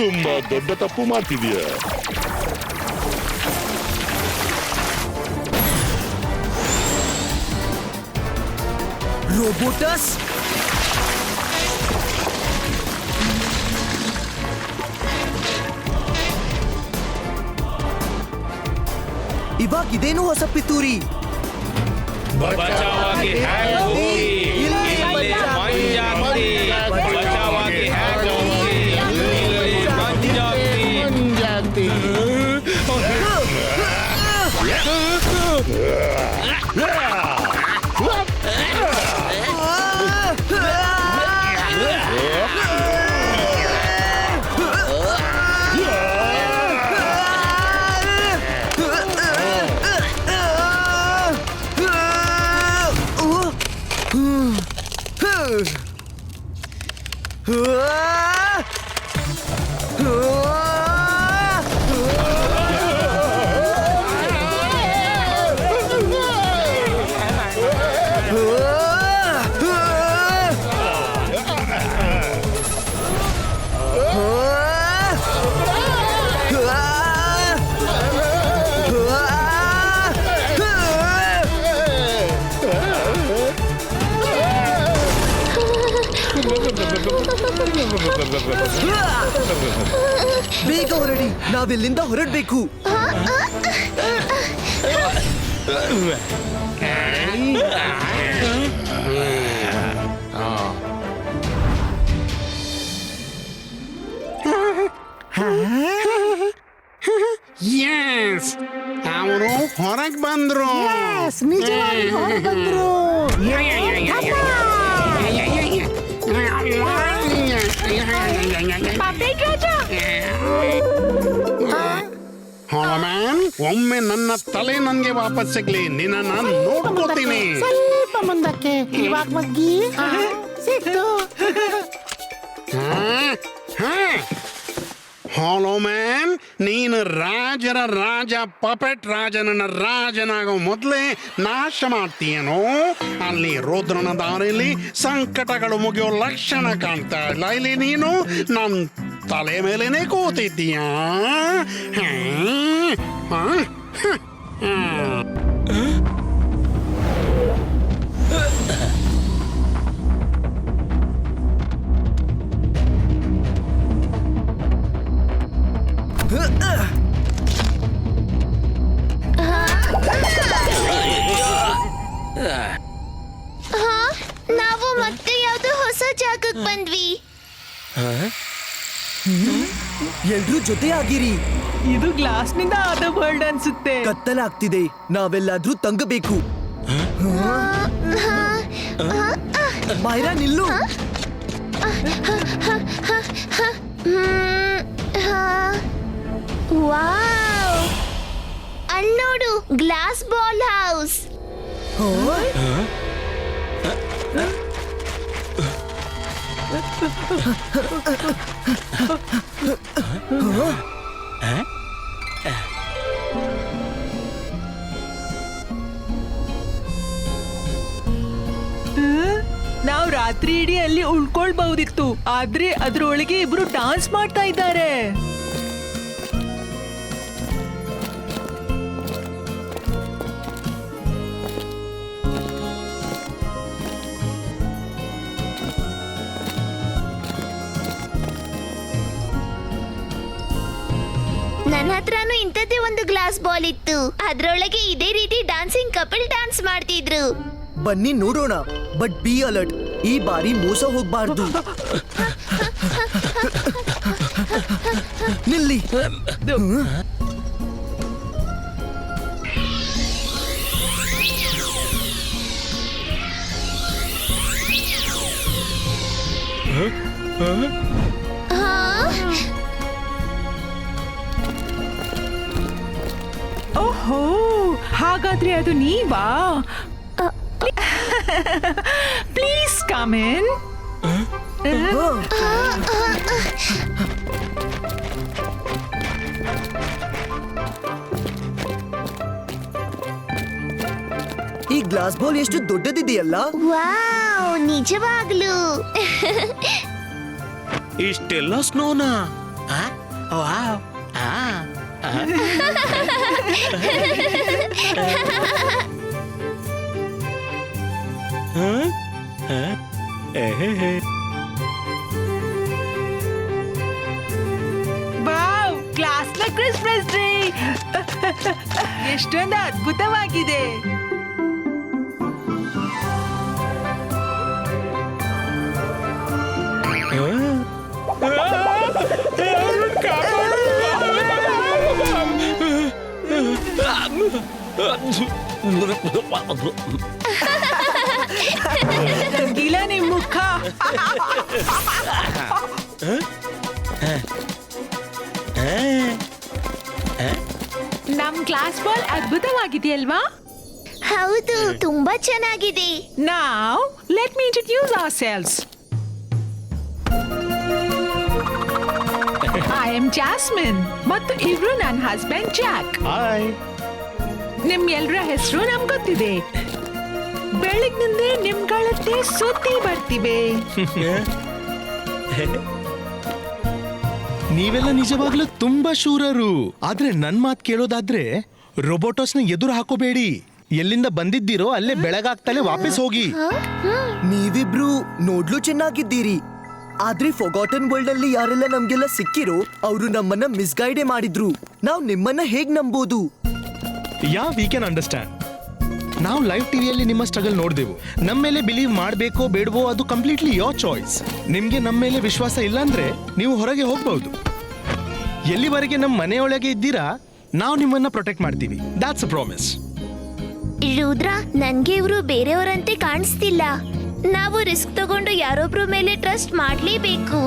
S1: ತುಂಬಾ ದೊಡ್ಡ ತಪ್ಪು ಮಾಡ್ತಿದೀಯ.
S4: ರೋಬೋಟಸ್, ಇವಾಗ ಇದೇನು ಹೊಸ ಪಿತೂರಿ?
S8: ಬಚಾವಾಗಿ ಹ್ಯಾಕ್ ಹೋಗಿ, ಇಲ್ಲಿ ಮಂಜಾಗ್ತಿ. ಬಚಾವಾಗಿ ಹ್ಯಾಕ್ ಹೋಗಿ, ಇಲ್ಲಿ ಮಂಜಾಗ್ತಿ.
S4: ಬೇಗ ಹೊರಡಿ, ನಾವಿಲ್ಲಿಂದ ಹೊರಡ್ಬೇಕು.
S6: ಯಸ್, ಅವರು ಹೊರಗೆ ಬಂದ್ರು.
S9: ನಿಜವಾಗಿ ಹೊರಗೆ ಬಂದ್ರು.
S6: ಮ್ಯಾನ್, ಒಮ್ಮೆ ನನ್ನ ತಲೆ ನನ್ಗೆ ವಾಪಸ್ ಸಿಗ್ಲಿ, ನಿನ್ನ ನಾನು ನೋಡ್ಕೋತೀನಿ.
S9: ಸ್ವಲ್ಪ ಮುಂದಕ್ಕೆ, ಇವಾಗ ಮಗ್ಗಿ ಸಿಕ್ತು.
S6: ಹಾಲೋ ಮ್ಯಾನ್, ನೀನು ರಾಜರ ರಾಜ ಪಪೆಟ್ ರಾಜನನ್ನ ರಾಜನಾಗೋ ಮೊದಲೇ ನಾಶ ಮಾಡ್ತೀಯನೋ? ಅಲ್ಲಿ ರುದ್ರನ ದಾರಿಯಲ್ಲಿ ಸಂಕಟಗಳು ಮುಗಿಯೋ ಲಕ್ಷಣ ಕಾಣ್ತಾ ಇಲ್ಲ. ಇಲ್ಲಿ ನೀನು ನನ್ನ ತಲೆ ಮೇಲೇನೆ ಕೂತಿದ್ದೀಯಾ?
S3: ನಾವು ಮತ್ತೆ ಯಾವ್ದೋ ಹೊಸ ಜಾಗಕ್ಕೆ ಬಂದ್ವಿ.
S4: ಎಲ್ರೂ ಜೊತೆ ಆಗಿರಿ.
S7: ಇದು ಗ್ಲಾಸ್ ನಿಂದ ಆದ ವರ್ಲ್ಡ್ ಅನ್ಸುತ್ತೆ.
S4: ಕತ್ತಲಾಗ್ತಿದೆ, ನಾವೆಲ್ಲಾದ್ರೂ ತಂಗಬೇಕು. ಮೈರಾ ನಿಲ್ಲು.
S3: ವಾವ್, ಅಲ್ ನೋಡು, ಗ್ಲಾಸ್ ಬಾಲ್ ಹೌಸ್.
S7: ನಾವು ರಾತ್ರಿ ಇಡೀ ಅಲ್ಲಿ ಉಳ್ಕೊಳ್ಬಹುದಿತ್ತು, ಆದ್ರೆ ಅದ್ರೊಳಗೆ ಇಬ್ರು ಡಾನ್ಸ್ ಮಾಡ್ತಾ ಇದ್ದಾರೆ.
S3: ನನ್ನ ಹತ್ರನೂ ಇಂಥದ್ದೇ ಒಂದು ಗ್ಲಾಸ್ ಬಾಲ್ ಇತ್ತು. ಅದ್ರೊಳಗೆ ಇದೇ ರೀತಿ ಡಾನ್ಸಿಂಗ್ ಕಪಲ್ ಡಾನ್ಸ್ ಮಾಡ್ತಿದ್ರು.
S4: ಬನ್ನಿ ನೋಡೋಣ, ಬಟ್ ಬಿ ಅಲರ್ಟ್, ಈ ಬಾರಿ ಮೋಸ ಹೋಗ್ಬಾರ್ದು. ನಿಲ್ಲಿ.
S5: ಓಹೋ, ಹಾಗಾದ್ರೆ ಅದು ನೀವಾ? Please come in.
S4: ಈ ಗ್ಲಾಸ್ ಬಾಲ್ ಎಷ್ಟು ದೊಡ್ಡದಿದೆಯಲ್ಲ.
S3: ವಾವ್, ನಿಜವಾಗ್ಲೂ.
S11: ಇಷ್ಟೆಲ್ಲ ಸ್ನೋನಾ?
S5: ವಾವ್, ಕ್ಲಾಸ್ನ ಕ್ರಿಸ್ಮಸ್ ಟ್ರೀ ಎಷ್ಟೊಂದು ಅದ್ಭುತವಾಗಿದೆ. ಇಲ್ಲ ನಿಮ್ ಮುಖ. ನಮ್ ಕ್ಲಾಸ್ ಬಾಲ್ ಅದ್ಭುತವಾಗಿದೆಯಲ್ವಾ?
S3: ಹೌದು, ತುಂಬಾ ಚೆನ್ನಾಗಿದೆ.
S5: Now, let me introduce ourselves. I am Jasmine ಮತ್ತು ಇವ್ರು ನನ್ನ ಹಸ್ಬೆಂಡ್ ಜಾಕ್. ನಿಮ್ ಎಲ್ರ ಹೆಸರು ನಮ್ಗೆ ಗೊತ್ತಿದೆ. ಬೆಳಗ್ನಿಂದ ನಿಮ್ಗಳತ್ತೆ ಸುದ್ದಿ ಬರ್ತಿವೆ.
S12: ನೀವೆಲ್ಲ ನಿಜವಾಗ್ಲೂ ತುಂಬಾ ಶೂರರು. ಆದ್ರೆ ನನ್ ಮಾತ್ ಕೇಳೋದಾದ್ರೆ ರೋಬೋಟೋಸ್ನ ಎದುರು ಹಾಕೋಬೇಡಿ. ಎಲ್ಲಿಂದ ಬಂದಿದ್ದೀರೋ ಅಲ್ಲೇ ಬೆಳಗಾಗ್ತಲೇ ವಾಪಸ್ ಹೋಗಿ.
S4: ನೀವಿಬ್ರು ನೋಡ್ಲು ಚೆನ್ನಾಗಿದ್ದೀರಿ, ಆದ್ರೆ ಫೊಗಾಟನ್ ವರ್ಲ್ಡ್ ಅಲ್ಲಿ ಯಾರೆಲ್ಲ ನಮ್ಗೆಲ್ಲ ಸಿಕ್ಕಿರೋ ಅವರು ನಮ್ಮನ್ನ ಮಿಸ್ಗೈಡೇ ಮಾಡಿದ್ರು. ನಾವ್ ನಿಮ್ಮನ್ನ ಹೇಗ್ ನಂಬೋದು?
S12: We can understand. ನಾವು ಲೈವ್ ಟಿವಿಯಲ್ಲಿ ನಿಮ್ಮ ಸ್ಟ್ರಗಲ್ ನೋಡ್ದೆವು. ನಮ್ಮ ಮೇಲೆ ಬಿಲೀವ್ ಮಾಡಬೇಕೋ ಬೇಡವೋ ಅದು ಕಂಪ್ಲೀಟ್ಲಿ ಯೋರ್ ಚಾಯ್ಸ್. ನಿಮ್ಗೆ ನಮ್ಮ ಮೇಲೆ ವಿಶ್ವಾಸ ಇಲ್ಲ ಅಂದ್ರೆ ನೀವು ಹೊರಗೆ ಹೋಗ್ಬಹುದು. ಎಲ್ಲಿವರೆಗೆ ನಮ್ಮ ಮನೆಯೊಳಗೆ ಇದ್ದೀರಾ ನಾವು ನಿಮ್ಮನ್ನ ಪ್ರೊಟೆಕ್ಟ್ ಮಾಡ್ತೀವಿ. That's a promise.
S3: ರುದ್ರ, ನನ್ಗೆ ಇವರು ಬೇರೆಯವರಂತೆ ಕಾಣಿಸ್ತಿಲ್ಲ. ನಾವು ರಿಸ್ಕ್ ತಗೊಂಡು ಯಾರೊಬ್ರು ಮೇಲೆ ಟ್ರಸ್ಟ್ ಮಾಡ್ಲೇಬೇಕು.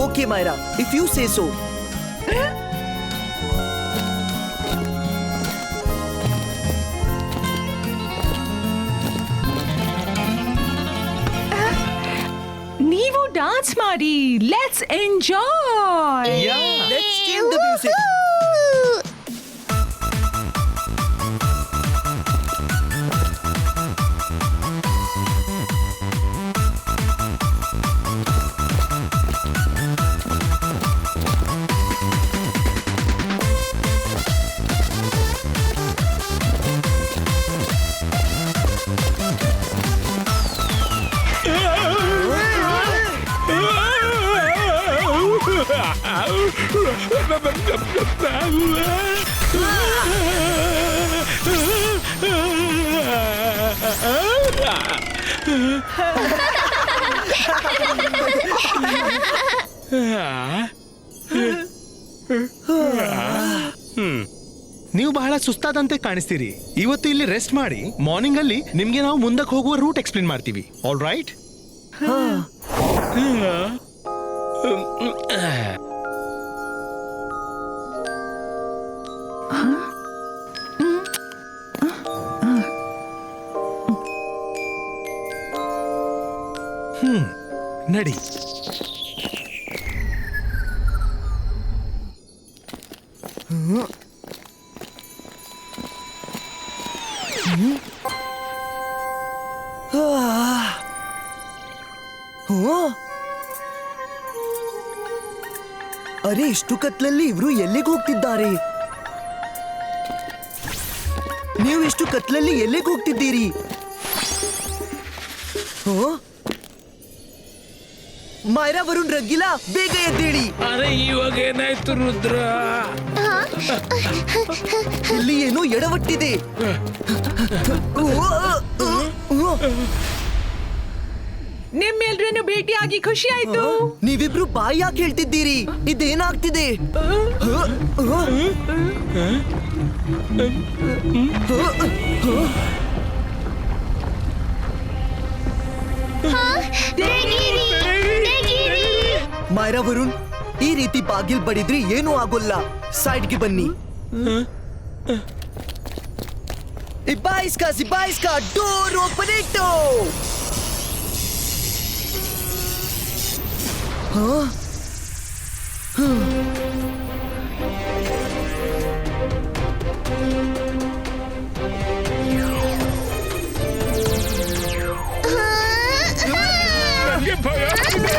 S4: Okay Myra, if you say so.
S5: ನೀವು ಡಾನ್ಸ್ ಮಾಡಿ. Let's enjoy.
S4: Let's tune the music.
S12: ನೀವು ಬಹಳ ಸುಸ್ತಾದಂತೆ ಕಾಣಿಸ್ತೀರಿ. ಇವತ್ತು ಇಲ್ಲಿ ರೆಸ್ಟ್ ಮಾಡಿ, ಮಾರ್ನಿಂಗ್ ಅಲ್ಲಿ ನಿಮ್ಗೆ ನಾವು ಮುಂದಕ್ಕೆ ಹೋಗುವ ರೂಟ್ ಎಕ್ಸ್ಪ್ಲೇನ್ ಮಾಡ್ತೀವಿ. All right? ನಡಿ.
S4: ಅರೆ, ಇಷ್ಟು ಕತ್ಲಲ್ಲಿ ಇವ್ರು ಎಲ್ಲಿಗೆ ಹೋಗ್ತಿದ್ದಾರೆ? ನೀವು ಇಷ್ಟು ಕತ್ಲಲ್ಲಿ ಎಲ್ಲಿಗೆ ಹೋಗ್ತಿದ್ದೀರಿ? ಮಾಯರಾ, ವರುಣ್, ರಂಗಿಲಾ, ಬೇಗ ಎದ್ದೇಳಿ.
S11: ಅರೆ ಇವಾಗ ಏನಾಯ್ತು ರುದ್ರ?
S4: ಇಲ್ಲಿ ಏನೋ ಎಡವಟ್ಟಿದೆ.
S7: ನಿಮ್ಮೆಲ್ರನ್ನು ಭೇಟಿಯಾಗಿ ಖುಷಿ ಆಯ್ತು.
S4: ನೀವಿಬ್ರು ಬಾಯಿ ಯಾಕೆ ಹೇಳ್ತಿದ್ದೀರಿ? ಇದೇನಾಗ್ತಿದೆ? ಮಾಯರಾ, ವರುಣ್, ಈ ರೀತಿ ಬಾಗಿಲ್ ಬಡಿದ್ರೆ ಏನೂ ಆಗೋಲ್ಲ. ಸೈಡ್ಗೆ ಬನ್ನಿ. ಇಬ್ಬಾಯಿಸ್ಕಾ, ಡೋರ್ ಓಪನ್ ಇಟ್ಟು.
S8: ನನಗೆ ಭಯ ಆಗ್ತಿದೆ.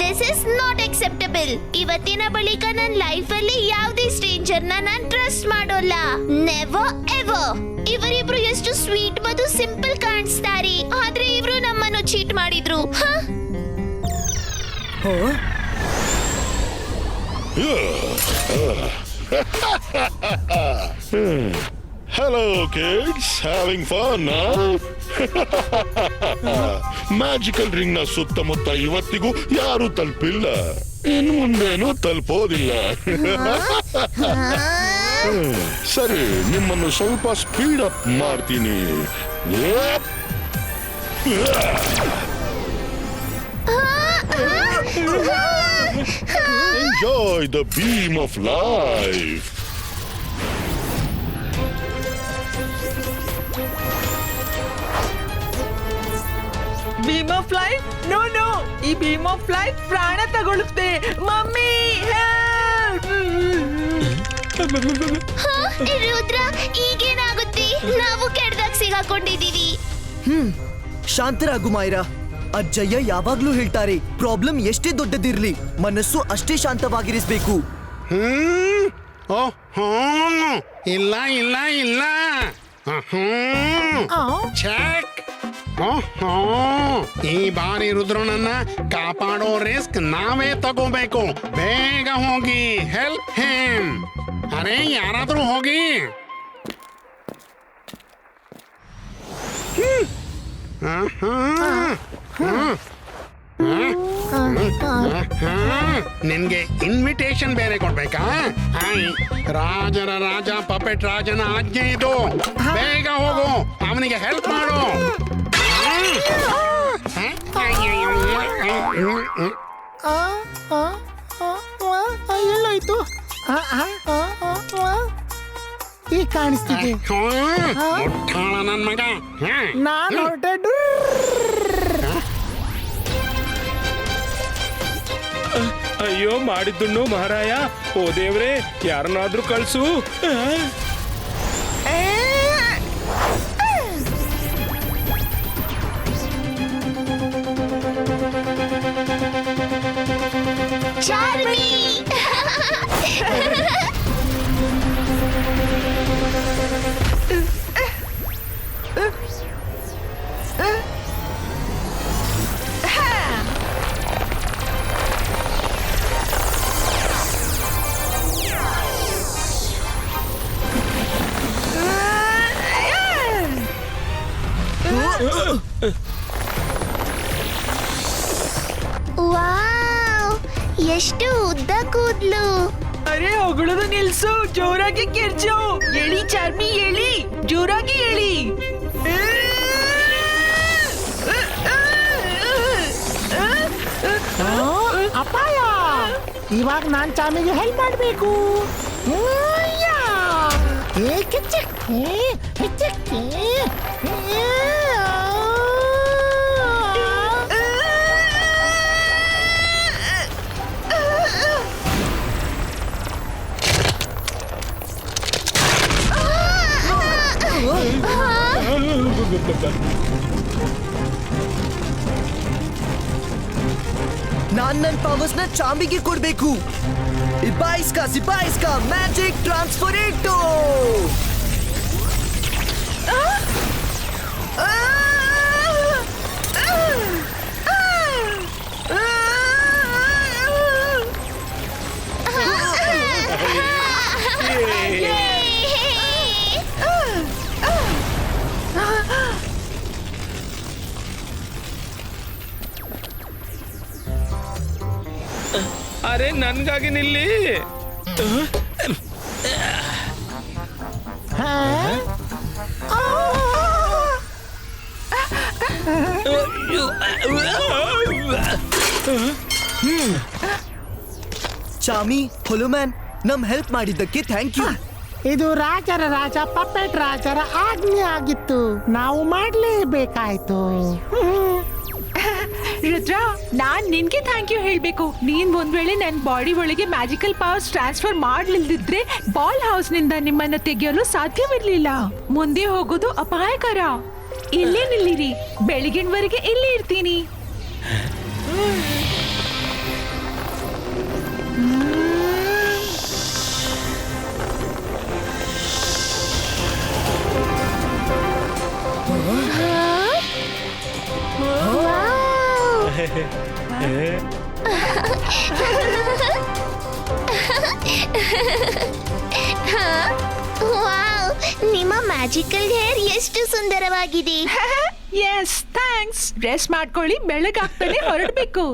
S3: This is not acceptable. ಇವತ್ತಿನ ಬಳಿಕ ನನ್ನ ಲೈಫ್ ಅಲ್ಲಿ ಯಾವುದೇ ಸ್ಟ್ರೇಂಜರ್ ನಾನು ಟ್ರಸ್ಟ್ ಮಾಡೋಲ್ಲ. Never ever. ಇವರಿಬ್ರು ಎಷ್ಟು ಸ್ವೀಟ್ ಮತ್ತು ಸಿಂಪಲ್ ಕಾಣಿಸ್ತಾರೆ, ಆದ್ರೆ ಇವ್ರು ನಮ್ಮನ್ನು ಚೀಟ್ ಮಾಡಿದ್ರು.
S1: Hello kids, having fun now? Magical ring ನ ಸುತ್ತಮುತ್ತ ಇವತ್ತಿಗೂ ಯಾರು ತಲುಪಿಲ್ಲ, ಇನ್ನು ಮುಂದೇನು ತಲುಪೋದಿಲ್ಲ. ಸರಿ, ನಿಮ್ಮನ್ನು ಸ್ವಲ್ಪ ಸ್ಪೀಡ್ ಅಪ್ ಮಾಡ್ತೀನಿ. Enjoy the beam of life.
S7: Beam of life? No, ಈ ಭೀಮ್ ಆಫ್ ಲೈಫ್ ಪ್ರಾಣ ತಗೊಳುತ್ತೆ. ಮಮ್ಮಿ,
S3: ರುದ್ರ, ಈಗೇನಾಗುತ್ತೆ? ನಾವು ಕೆಡ್ದಾಗ ಸಿಗಾಕೊಂಡಿದೀವಿ.
S4: ಶಾಂತರಾಗು ಮಾಯರಾ. ಅಜ್ಜಯ್ಯ ಯಾವಾಗ್ಲೂ ಹೇಳ್ತಾರೆ, ಪ್ರಾಬ್ಲಮ್ ಎಷ್ಟೇ ದೊಡ್ಡದಿರ್ಲಿ ಮನಸ್ಸು ಅಷ್ಟೇ ಶಾಂತವಾಗಿರಿಸ್ಬೇಕು.
S6: ಇಲ್ಲ ಚೆಕ್. ಈ ಬಾರಿ ರುದ್ರನನ್ನ ಕಾಪಾಡೋ ರಿಸ್ಕ್ ನಾವೇ ತಗೋಬೇಕು. ಬೇಗ ಹೋಗಿ ಹೆಲ್ಪ್ ಹಿಮ್. ಅರೆ, ಯಾರಾದ್ರೂ ಹೋಗಿ. ನಿನ್ಗೆ ಇನ್ವಿಟೇಷನ್ ಬೇರೆ ಕೊಡ್ಬೇಕಾ? ರಾಜರ ರಾಜ ಪಪೆಟ್ ರಾಜನ ಆಜ್ಞೆ ಇದು. ಬೇಗ ಹೋಗು, ಅವನಿಗೆ ಹೆಲ್ಪ್ ಮಾಡು.
S9: ಎಲ್ಲೋಯ್ತು? ಈಗ ಕಾಣಿಸ್ತಿದೆ.
S6: ನನ್ ಮಗ,
S9: ನಾನು ಹೊರಟೆ.
S8: ಅಯ್ಯೋ, ಮಾಡಿದ್ದುಣ್ಣು ಮಹಾರಾಯ. ಓ ದೇವ್ರೆ, ಯಾರನ್ನಾದ್ರೂ ಕಳ್ಸು.
S3: ಚಾರ್ಮಿ. ವಾವ್, ಎಷ್ಟು ಉದ್ದ ಕೂದ್ಲು.
S7: ಅರೆ ಹೊಗಳೋದು ನಿಲ್ಸು, ಜೋರಾಗಿ ಕಿರ್ಚು. ಎಳಿ ಚಾರ್ಮಿ ಎಳಿ, ಜೋರಾಗಿ ಎಳಿ.
S9: ಅಪಾಯ, ಇವಾಗ ನಾನ್ ಚಾಮಿಗೆ ಹೆಲ್ಪ್ ಮಾಡ್ಬೇಕು.
S4: ನಾನ್ ನನ್ ಪವರ್ಸ್ ನ ಚಾಂಬಿಗೆ ಕೊಡ್ಬೇಕು. ಸಿಪಾಯಿಸ್ಕಾ ಮ್ಯಾಜಿಕ್ ಟ್ರಾನ್ಸ್ಫರೇಟೋ.
S11: ಅರೆ ನನ್ಗಾಗಿ ನಿಲ್ಲಿ.
S4: ಚಾಮಿ, ಹೊಲುಮ್ಯಾನ್, ನಮ್ ಹೆಲ್ಪ್ ಮಾಡಿದ್ದಕ್ಕೆ ಥ್ಯಾಂಕ್ ಯು.
S9: ಇದು ರಾಜರ ರಾಜ ಪಪ್ಪೆಟ್ ರಾಜರ ಆಜ್ಞೆ ಆಗಿತ್ತು, ನಾವು ಮಾಡ್ಲೇಬೇಕಾಯ್ತು.
S5: ರುದ್ರ, ನಾನ್ ನಿನ್ಗೆ ಥ್ಯಾಂಕ್ ಯು ಹೇಳ್ಬೇಕು. ನೀನ್ ಒಂದ್ ವೇಳೆ ನನ್ ಬಾಡಿ ಒಳಗೆ ಮ್ಯಾಜಿಕಲ್ ಪವರ್ಸ್ ಟ್ರಾನ್ಸ್ಫರ್ ಮಾಡ್ಲಿಲ್ದಿದ್ರೆ ಬಾಲ್ ಹೌಸ್ ನಿಂದ ನಿಮ್ಮನ್ನ ತೆಗೆಯಲು ಸಾಧ್ಯವಿರ್ಲಿಲ್ಲ. ಮುಂದೆ ಹೋಗೋದು ಅಪಾಯಕರ. ಇಲ್ಲೇ ನಿಲ್ಲಿರಿ, ಬೆಳಗಿನವರೆಗೆ ಇಲ್ಲೇ ಇರ್ತೀನಿ.
S3: ವಾವ್, ನಿಮ್ಮ ಮ್ಯಾಜಿಕಲ್ ಹೇರ್ ಎಷ್ಟು ಸುಂದರವಾಗಿದೆ.
S5: S, thanks. ಡ್ರೆಸ್ ಮಾಡ್ಕೊಳ್ಳಿ, ಬೆಳಗಾಗ್ತಾನೆ ಹೊರಡ್ಬೇಕು.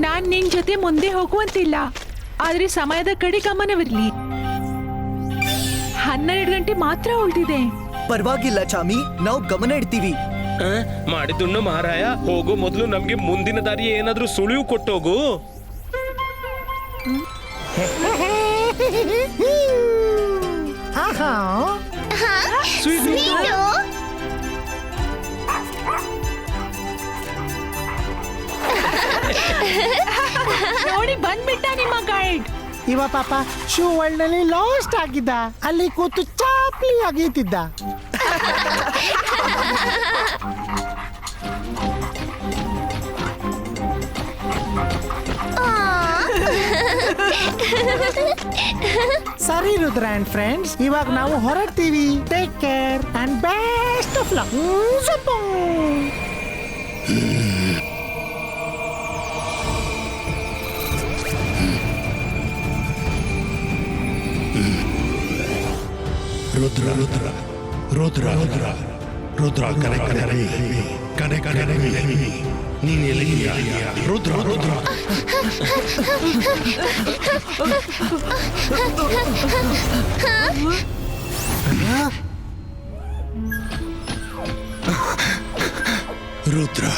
S5: ನಾನ್ ನಿನ್ ಜೊತೆ ಮುಂದೆ ಹೋಗುವಂತಿಲ್ಲ, ಆದ್ರೆ ಸಮಯದ ಕಡೆ ಗಮನವಿರ್ಲಿ. 12 ಗಂಟೆ ಮಾತ್ರ ಉಳಿದಿದೆ.
S4: ಪರವಾಗಿಲ್ಲ ಚಾಮಿ, ನಾವು ಗಮನ ಇಡ್ತೀವಿ.
S11: ಮಾಡಿದುಣ್ಣು ಮಹಾರಾಯ, ಹೋಗೋ ಮೊದಲು ನಮ್ಗೆ ಮುಂದಿನ ದಾರಿ ಏನಾದ್ರೂ ಸುಳಿವು ಕೊಟ್ಟೋಗು.
S3: ಸ್ವೀಟು?
S5: ನೋಡಿ ಬಂದ್ಬಿಟ್ಟ ನಿಮ್ಮ ಗೈಡ್.
S9: ಇವ ಪಾಪ ಶೂ ವರ್ಲ್ಡ್ ನಲ್ಲಿ ಲಾಸ್ಟ್ ಆಗಿದ್ದ, ಅಲ್ಲಿ ಕೂತು ಚಾಪ್ಲಿ ಆಗೀತಿದ್ದ. ಸರಿ ರುದ್ರ ಅಂಡ್ ಫ್ರೆಂಡ್ಸ್, ಇವಾಗ ನಾವು ಹೊರಡ್ತೀವಿ. Take care and best of luck.
S6: Rudra Rudra Rudra Rudra Rudra ಕರೆ ಕರೆ ಕರೆ ಕರೆ ನೀನ್ ಎಲ್ಲಿದೀಯಾ? ರುದ್ರ ರುದ್ರ ರುದ್ರ.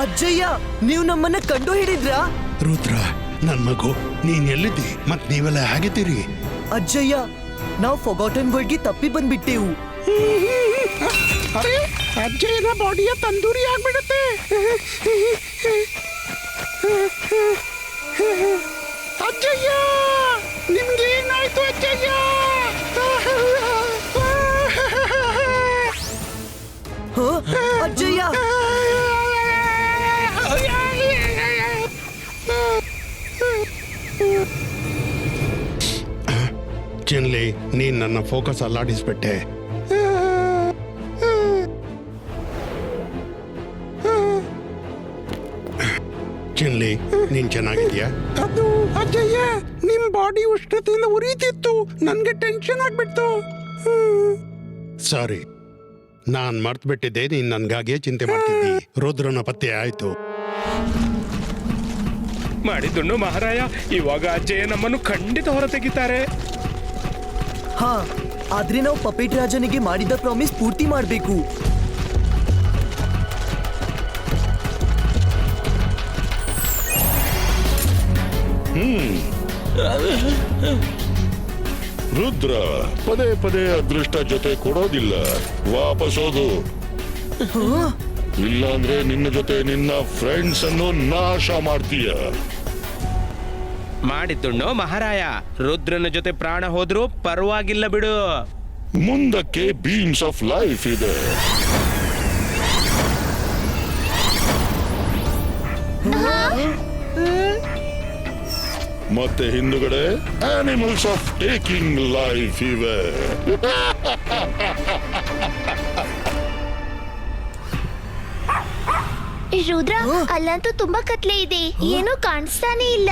S4: ಅಜ್ಜಯ್ಯ, ನೀವು ನಮ್ಮನ್ನ ಕಂಡು ಹಿಡಿದ್ರಾ?
S6: ರುದ್ರ, ನನ್ ಮಗು, ನೀನ್ ಎಲ್ಲಿದ್ದಿ? ಮತ್ ನೀವೆಲ್ಲ ಹೇಗಿದ್ದೀರಿ?
S4: ಅಜ್ಜಯ್ಯ, ನಾವು ಫಾರ್ಗಾಟನ್ ವರ್ಲ್ಡ್ಗೆ ತಪ್ಪಿ ಬಂದ್ಬಿಟ್ಟೆವು.
S9: ಅರೆ, ಅಜ್ಜಯ್ಯನ ಬಾಡಿಯ ತಂದೂರಿ ಆಗ್ಬಿಡುತ್ತೆ. ಅಜ್ಜಯ್ಯ, ನಿಮ್ಗೆ ಏನಾಯ್ತು ಅಜ್ಜಯ್ಯ?
S4: ಅಜ್ಜಯ್ಯ,
S6: ಚಿನ್ಲಿ, ನೀನ್ ನನ್ನ ಫೋಕಸ್ ಅಲ್ಲಾಡಿಸ್ಬಿಟ್ಟೆ. ಚಿನ್ಲಿ ನೀನ್ ಚೆನ್ನಾಗಿದ್ಯಾ? ಅದು ಅಜ್ಜಯ್ಯ, ನಿಮ್ ಬಾಡಿ ಉಷ್ಣತೆಯಿಂದ ಉರಿತಿತ್ತು, ನನ್ಗೆ ಟೆನ್ಷನ್ ಆಗ್ಬಿಡ್ತು. ಸಾರಿ, ನಾನ್ ಮರ್ತ್ ಬಿಟ್ಟಿದ್ದೆ, ನೀನ್ ನನ್ಗಾಗೆ ಚಿಂತೆ ಮಾಡ್ತಿದ್ದಿ. ರುದ್ರನ ಪತ್ತೆ ಆಯ್ತು.
S8: ಮಾಡಿದ್ದುಣ್ಣು ಮಹಾರಾಯ, ಇವಾಗ ಅಜ್ಜಯ್ಯ ನಮ್ಮನ್ನು ಖಂಡಿತ ಹೊರ ತೆಗಿತಾರೆ.
S4: ಹಾ, ಆದ್ರೆ ನಾವು ಪಪೇಟ್ ರಾಜನಿಗೆ ಮಾಡಿದ ಪ್ರಾಮಿಸ್ ಪೂರ್ತಿ ಮಾಡಬೇಕು.
S1: ರುದ್ರ ಪದೇ ಪದೇ ಅದೃಷ್ಟ ಜೊತೆ ಕೊಡೋದಿಲ್ಲ. ವಾಪಸ್ ಹೋಗು, ಇಲ್ಲಾಂದ್ರೆ ನಿನ್ನ ಜೊತೆ ನಿನ್ನ ಫ್ರೆಂಡ್ಸ್ ಅನ್ನು ನಾಶ ಮಾಡ್ತೀಯ.
S11: ಮಾಡಿದ್ದುಣ್ಣು ಮಹಾರಾಯ, ರುದ್ರನ ಜೊತೆ ಪ್ರಾಣ ಹೋದ್ರೂ ಪರವಾಗಿಲ್ಲ ಬಿಡು.
S1: ಮುಂದಕ್ಕೆ ಬೀಮ್ಸ್ ಆಫ್ ಲೈಫ್ ಇದೆ. ಮತ್ತೆ ಹಿಂದುಗಡೆ ಆನಿಮಲ್ಸ್ ಆಫ್ ಟೇಕಿಂಗ್ ಲೈಫ್ ಇವೆ.
S3: ರುದ್ರ, ಅಲ್ಲಂತೂ ತುಂಬಾ ಕತ್ಲೆ ಇದೆ, ಏನೂ ಕಾಣಿಸ್ತಾನೆ ಇಲ್ಲ.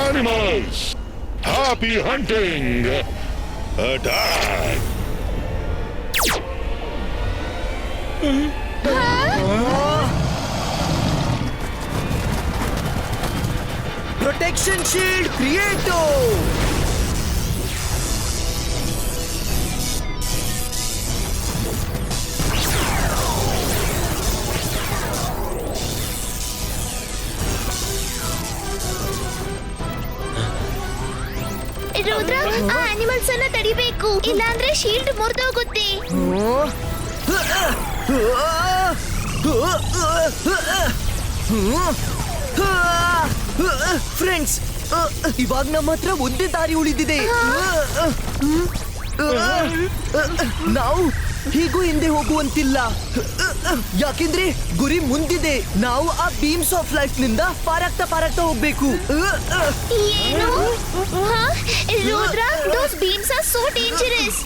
S1: Animals, happy hunting! Attack!
S4: Protection shield ಕ್ರಿಯೇಟೋ.
S3: ರುದ್ರ, ಆ ಅನಿಮಲ್ಸ್ ಅನ್ನ ತಡಿಬೇಕು, ಇಲ್ಲಾಂದ್ರೆ ಶೀಲ್ಡ್ ಮುರಿದೋಗುತ್ತೆ.
S4: ಫ್ರೆಂಡ್ಸ್, ಇವಾಗ ನಮ್ಮ ಹತ್ರ ಒಂದೇ ದಾರಿ ಉಳಿದಿದೆ. ನಾವು ಹೀಗೂ ಹಿಂದೆ ಹೋಗುವಂತಿಲ್ಲ, ಯಾಕೆಂದ್ರೆ ಗುರಿ ಮುಂದಿದೆ. ನಾವು ಆ ಬೀಮ್ಸ್ ಆಫ್ ಲೈಫ್ ನಿಂದ ಪಾರಾಗ್ತಾ ಹೋಗ್ಬೇಕು.
S3: ಏನು? Rudra, those beams are so dangerous.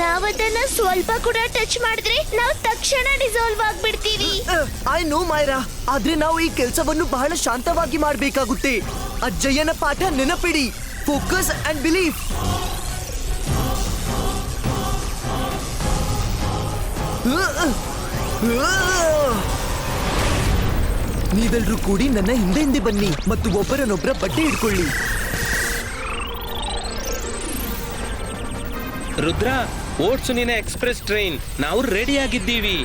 S3: ನಾವದನ್ನ ಸ್ವಲ್ಪ ಕೂಡ ಟಚ್ ಮಾಡಿದ್ರೆ ನಾವು ತಕ್ಷಣ ಡಿಸಾಲ್ವ್ ಆಗ್ಬಿಡ್ತೀವಿ.
S4: ಐ ನೋ ಮೈರಾ, ಆದ್ರೆ ನಾವು ಈ ಕೆಲಸವನ್ನು ಬಹಳ ಶಾಂತವಾಗಿ ಮಾಡಬೇಕಾಗುತ್ತೆ. ಅಜ್ಜಯ್ಯನ ಪಾಠ ನೆನಪಿಡಿ, ಫೋಕಸ್ ಅಂಡ್ ಬಿಲೀಫ್. ನೀವೆಲ್ಲರೂ ಕೂಡಿ ನನ್ನ ಹಿಂದೆ ಬನ್ನಿ ಮತ್ತು ಒಬ್ಬರನ್ನೊಬ್ಬರ ಬಟ್ಟೆ ಹಿಡ್ಕೊಳ್ಳಿ.
S11: ರುದ್ರ, ಓಟ್ಸು ನಿನ್ನ ಎಕ್ಸ್ಪ್ರೆಸ್ ಟ್ರೈನ್, ನಾವು ರೆಡಿ ಆಗಿದ್ದೀವಿ.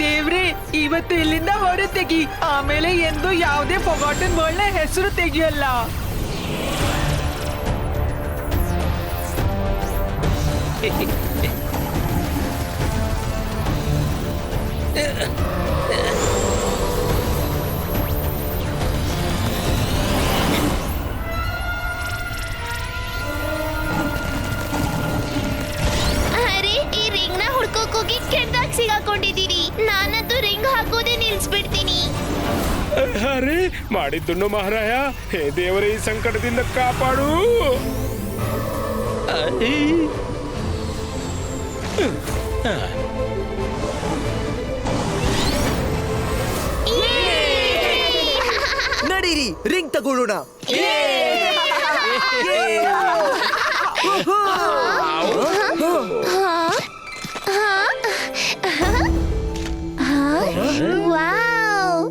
S7: ದೇವ್ರೆ, ಇವತ್ತು ಇಲ್ಲಿಂದ ಹೊರ ತೆಗಿ, ಆಮೇಲೆ ಎಂದು ಯಾವುದೇ ಫಾರ್ಗಾಟನ್ ವರ್ಲ್ಡ್ ನ ಹೆಸರು ತೆಗಿಯಲ್ಲ.
S3: ಅರೆ, ಈ ರಿಂಗ್ ನ ಹುಡ್ಕೋಕ್ ಹೋಗಿ ಕೆಟ್ಟದಾಗ ಸಿಗಾಕೊಂಡಿದೀನಿ. ನಾನಂತೂ ರಿಂಗ್ ಹಾಕೋದೇ ನಿಲ್ಸ್ಬಿಡ್ತೀನಿ.
S8: ಅರೆ, ಮಾಡಿದ್ದುಣ್ಣು ಮಹಾರಾಯ, ಹೇ ದೇವರೇ, ಈ ಸಂಕಟದಿಂದ ಕಾಪಾಡು.
S4: ನಡೀರಿ, ರಿಂಗ್ ತಗೊಳ್ಳೋಣ.
S3: ವಾವ್!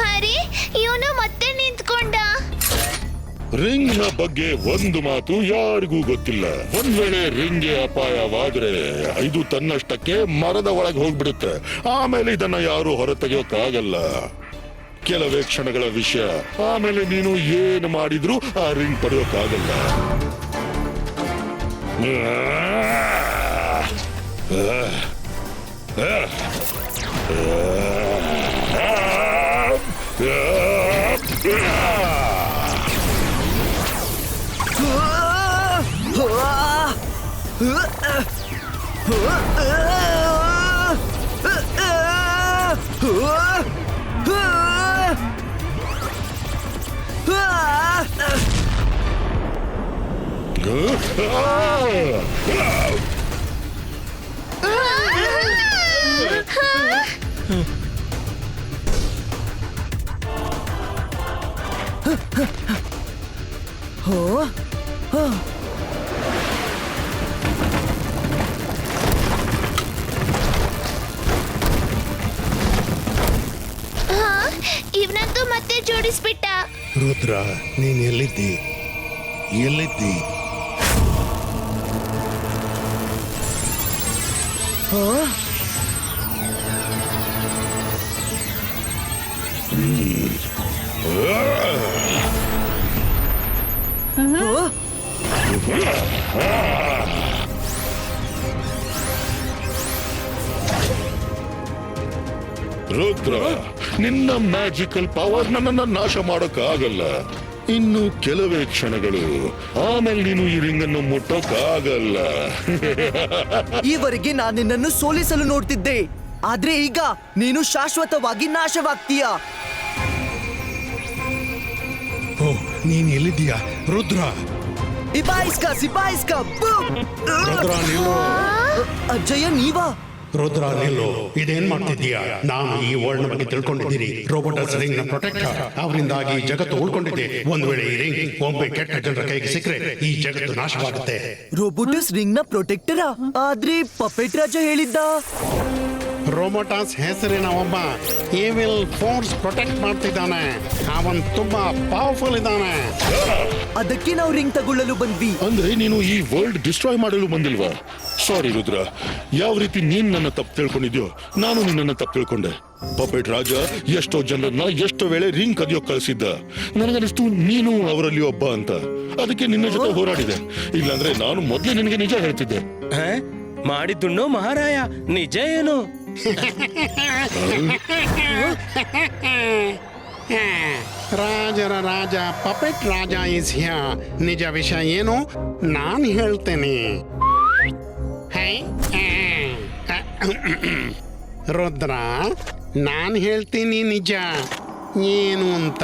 S3: ಅರೆ ಇವನು ಮತ್ತೆ ನಿಂತ್ಕೊಂಡ.
S1: ರಿಂಗ್ ನ ಬಗ್ಗೆ ಒಂದು ಮಾತು ಯಾರಿಗೂ ಗೊತ್ತಿಲ್ಲ. ಒಂದ್ ವೇಳೆ ರಿಂಗ್ಗೆ ಅಪಾಯವಾದ್ರೆ ಇದು ತನ್ನಷ್ಟಕ್ಕೆ ಮರದ ಒಳಗೆ ಹೋಗ್ಬಿಡುತ್ತೆ. ಆಮೇಲೆ ಇದನ್ನ ಯಾರು ಹೊರ ತೆಗೆಯೋಕ್ಕಾಗಲ್ಲ. ಕೆಲವೇ ಕ್ಷಣಗಳ ವಿಷಯ. ಆಮೇಲೆ ನೀನು ಏನು ಮಾಡಿದ್ರು ಆ ರಿಂಗ್ ಪಡೆಯೋಕ್ಕಾಗಲ್ಲ.
S3: ಇವನಂತೂ ಮತ್ತೆ ಜೋಡಿಸ್ಬಿಟ್ಟ.
S6: ರುದ್ರ, ನೀನ್ ಎಲ್ಲಿದ್ದಿ?
S1: ರುದ್ರ, ನಿನ್ನ ಮ್ಯಾಜಿಕಲ್ ಪವರ್ ನನ್ನನ್ನ ನಾಶ ಮಾಡೋಕ್ಕಾಗಲ್ಲ. ಇನ್ನು ಕೆಲವೇ ಕ್ಷಣಗಳು, ಆಮೇಲೆ ನೀನು ಈ ರಿಂಗನ್ನು ಮುಟ್ಟೋಕ್ಕಾಗಲ್ಲ.
S4: ಈವರೆಗೆ ನಾನು ನಿನ್ನನ್ನು ಸೋಲಿಸಲು ನೋಡ್ತಿದ್ದೆ, ಆದ್ರೆ ಈಗ ನೀನು ಶಾಶ್ವತವಾಗಿ ನಾಶವಾಗ್ತೀಯ.
S6: ನೀನ್ ಎಲ್ಲಿದ್ದೀಯಾ ರುದ್ರ?
S4: ಸಿಪಾಯಿಸ್ಕ
S6: ರುದ್ರ ನಿಲ್ಲು.
S4: ಅಜ್ಜಯ್ಯ ನೀವಾ?
S6: ರುದ್ರ ನಿಲ್ಲು. ಇದೇನ್ ಮಾಡ್ತಿದ್ದೀಯಾ? ನಾನು ಈ ವರ್ಲ್ಡ್ ಬಗ್ಗೆ ತಿಳ್ಕೊಂಡಿದ್ದೀನಿ. ರೋಬೋಟಸ್ ರಿಂಗ್ ನ ಪ್ರೊಟೆಕ್ಟರ್. ಅವರಿಂದಾಗಿ ಜಗತ್ತು ಉಳ್ಕೊಂಡಿದೆ. ಒಂದ್ ವೇಳೆ ಈ ರಿಂಗ್ ಒಬ್ಬ ಕೆಟ್ಟ ಜನರ ಕೈಗೆ ಸಿಕ್ಕರೆ ಈ ಜಗತ್ತು ನಾಶವಾಗುತ್ತೆ.
S4: ರೋಬೋಟಸ್ ರಿಂಗ್ ನ ಪ್ರೊಟೆಕ್ಟರಾ? ಆದ್ರೆ ಪಪೆಟ್ ರಾಜ ಹೇಳಿದ್ದ
S6: ರೋಬೋಟಾಸ್ ಹೆಸರಿನ ಒಬ್ಬ ಏವಿಲ್ ಫೋರ್ಸ್ ಪ್ರೊಟೆಕ್ಟ್ ಮಾಡ್ತಿದ್ದಾನೆ. ಅವನ್ ತುಂಬಾ ಪವರ್ಫುಲ್ ಇದ್ದಾನೆ.
S4: ಅದಕ್ಕೆ ನಾವು ರಿಂಗ್ ತಗೊಳ್ಳಲು ಬಂದ್ವಿ.
S1: ಅಂದ್ರೆ ನೀನು ಈ ವರ್ಲ್ಡ್ ಡಿಸ್ಟ್ರಾಯ್ ಮಾಡಲು ಬಂದಿಲ್ವಾ? ಸಾರಿ ರುದ್ರ, ಯಾವ ರೀತಿ ನೀನ್ ನನ್ನ ತಪ್ಪು ತಿಳ್ಕೊಂಡಿದ್ಯೋ ನಾನು ನಿನ್ನನ್ನು ತಪ್ಪು ತಿಳ್ಕೊಂಡೆ. ಪಪೆಟ್ ರಾಜ ಎಷ್ಟೋ ಜನರನ್ನ ಎಷ್ಟೋ ವೇಳೆ ರಿಂಗ್ ಕದಿಯೋಕ್ ಕಳಿಸಿದ್ದ. ನನಗನಿಸ್ತು ನೀನು ಅವರಲ್ಲಿ ಒಬ್ಬ ಅಂತ. ಅದಕ್ಕೆ ನಿನ್ನ ಜೊತೆ ಹೋರಾಡಿದೆ. ಇಲ್ಲಾಂದ್ರೆ ನಾನು ಮೊದ್ಲೇ ನಿನಗೆ ನಿಜ ಹೇಳ್ತಿದ್ದೆ.
S11: ಮಾಡಿದ್ದುಣ್ಣು ಮಹಾರಾಯ, ನಿಜ ಏನು?
S6: ರಾಜರ ರಾಜ ಪಪೆಟ್ ರಾಜ ಇಸ್ ಹಿಯರ್. ನಿಜ ವಿಷಯ ಏನು ನಾನು ಹೇಳ್ತೇನೆ. ರುದ್ರ, ನಾನು ಹೇಳ್ತೀನಿ ನಿಜ ಏನು ಅಂತ.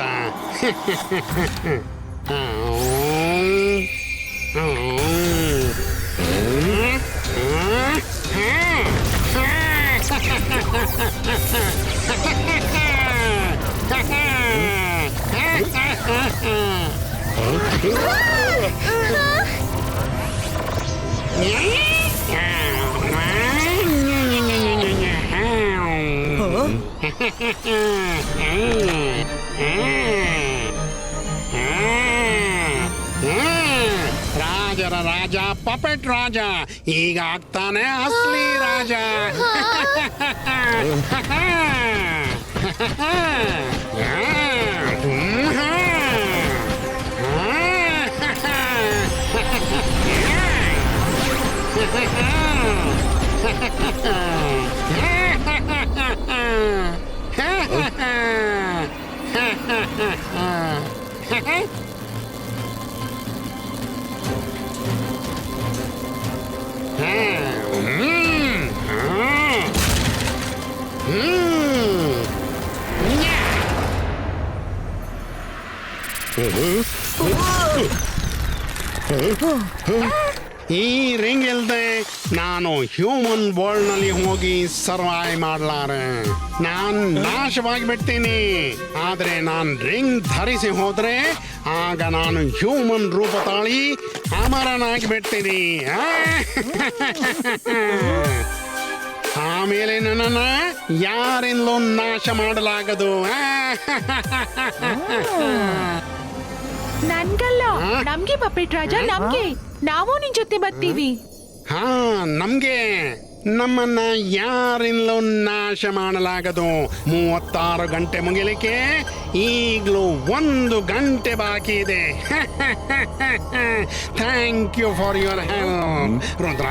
S6: ರಾಜರ ರಾಜ ಪಪೆಟ್ ರಾಜ ಈಗ ಆಗ್ತಾನೆ ಅಸಲಿ ರಾಜ. ಈ ರಿಂಗ್ ಇಲ್ದೆ ನಾನು ಹ್ಯೂಮನ್ ವರ್ಲ್ಡ್ ನಲ್ಲಿ ಹೋಗಿ ಸರ್ವೈವ್ ಮಾಡ್ಲಾರೆ. ನಾನ್ ನಾಶವಾಗಿ ಬಿಡ್ತೀನಿ. ಆದ್ರೆ ನಾನ್ ರಿಂಗ್ ಧರಿಸಿ ಹೋದ್ರೆ ಆಗ ನಾನು ಹ್ಯೂಮನ್ ರೂಪ ತಾಳಿ ಅಮರನಾಗಿ ಬಿಡ್ತೀನಿ. ಆಮೇಲೆ ನನ್ನನ್ನ ಯಾರಿಂದಲೂ ನಾಶ ಮಾಡಲಾಗದು.
S5: ನನ್ಗಲ್ಲ, ನಮ್ಗೆ ಪಪೆಟ್ ರಾಜ, ನಮ್ಗೆ. ನಾವು ನಿನ್ ಜೊತೆ ಬರ್ತೀವಿ.
S6: ಹಾ, ನಮ್ಗೆ. ನಮ್ಮನ್ನ ಯಾರಿಂದಲೂ ನಾಶ ಮಾಡಲಾಗದು. 36 ಗಂಟೆ ಮುಗಿಲಿಕ್ಕೆ ಈಗಲೂ 1 ಗಂಟೆ ಬಾಕಿ ಇದೆ. Thank you for your help Rudra.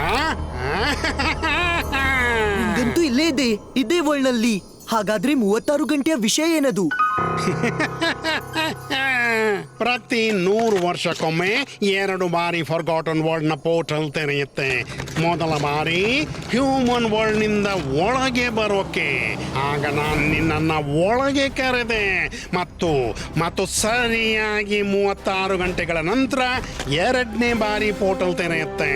S4: ಈಗಂತೂ ಇಲ್ಲೇ ಇದೆ, ಇದೇ ವರ್ಲ್ಡ್ ನಲ್ಲಿ. ಹಾಗಾದ್ರೆ 36 ಗಂಟೆಯ ವಿಷಯ ಏನದು?
S6: ಪ್ರತಿ 100 ವರ್ಷಕ್ಕೊಮ್ಮೆ 2 ಬಾರಿ ಫಾರ್ಗಾಟನ್ ವರ್ಲ್ಡ್ ನ ಪೋರ್ಟಲ್ ತೆರೆಯುತ್ತೆ. ಮೊದಲ ಬಾರಿ ಹ್ಯೂಮನ್ ವರ್ಲ್ಡ್ ನಿಂದ ಒಳಗೆ ಬರೋಕೆ. ಆಗ ನಾನು ನಿನ್ನನ್ನ ಒಳಗೆ ಕರೆದೆ. ಮತ್ತು ಸರಿಯಾಗಿ 36 ಗಂಟೆಗಳ ನಂತರ 2ನೇ ಬಾರಿ ಪೋರ್ಟಲ್ ತೆರೆಯುತ್ತೆ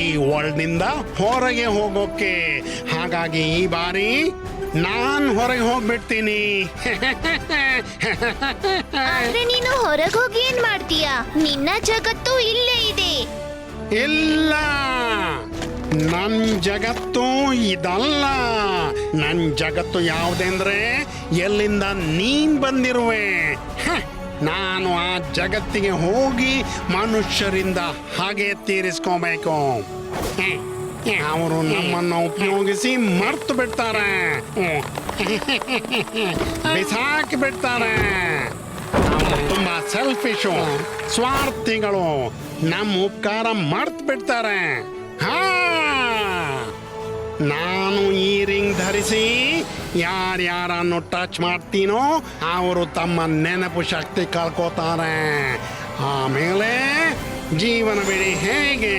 S6: ಈ ವರ್ಲ್ಡ್ ನಿಂದ ಹೊರಗೆ ಹೋಗೋಕೆ. ಹಾಗಾಗಿ ಈ ಬಾರಿ ನಾನ್ ಹೊರಗೆ ಹೋಗ್ಬಿಡ್ತೀನಿ.
S3: ಆದ್ರೆ ನೀನು ಹೊರಗೆ ಹೋಗಿ ಏನ್ ಮಾಡ್ತೀಯಾ? ನಿನ್ನ ಜಗತ್ತು ಇಲ್ಲೇ ಇದೆ.
S6: ಇಲ್ಲ, ನನ್ ಜಗತ್ತು ಇದಲ್ಲ. ನನ್ ಜಗತ್ತು ಯಾವುದೆಂದ್ರೆ ಎಲ್ಲಿಂದ ನೀನ್ ಬಂದಿರುವೆ. ನಾನು ಆ ಜಗತ್ತಿಗೆ ಹೋಗಿ ಮನುಷ್ಯರಿಂದ ಹಾಗೆ ತೀರಿಸ್ಕೋಬೇಕು. ಅವರು ನಮ್ಮನ್ನು ಉಪಯೋಗಿಸಿ ಮರ್ತು ಬಿಡ್ತಾರೆ, ಬಿಸಾಕಿ ಬಿಡ್ತಾರೆ. ಅವರು ತುಂಬಾ ಸೆಲ್ಫಿಶು, ಸ್ವಾರ್ಥಿಗಳು. ನಮ್ಮ ಉಪಕಾರ ಮರ್ತು ಬಿಡ್ತಾರೆ. ನಾನು ಈ ರಿಂಗ್ ಧರಿಸಿ ಯಾರ್ಯಾರನ್ನು ಟಚ್ ಮಾಡ್ತೀನೋ ಅವರು ತಮ್ಮ ನೆನಪು ಶಕ್ತಿ ಕಳ್ಕೋತಾರೆ. ಆಮೇಲೆ ಜೀವನ ಬಿಡಿ ಹೇಗೆ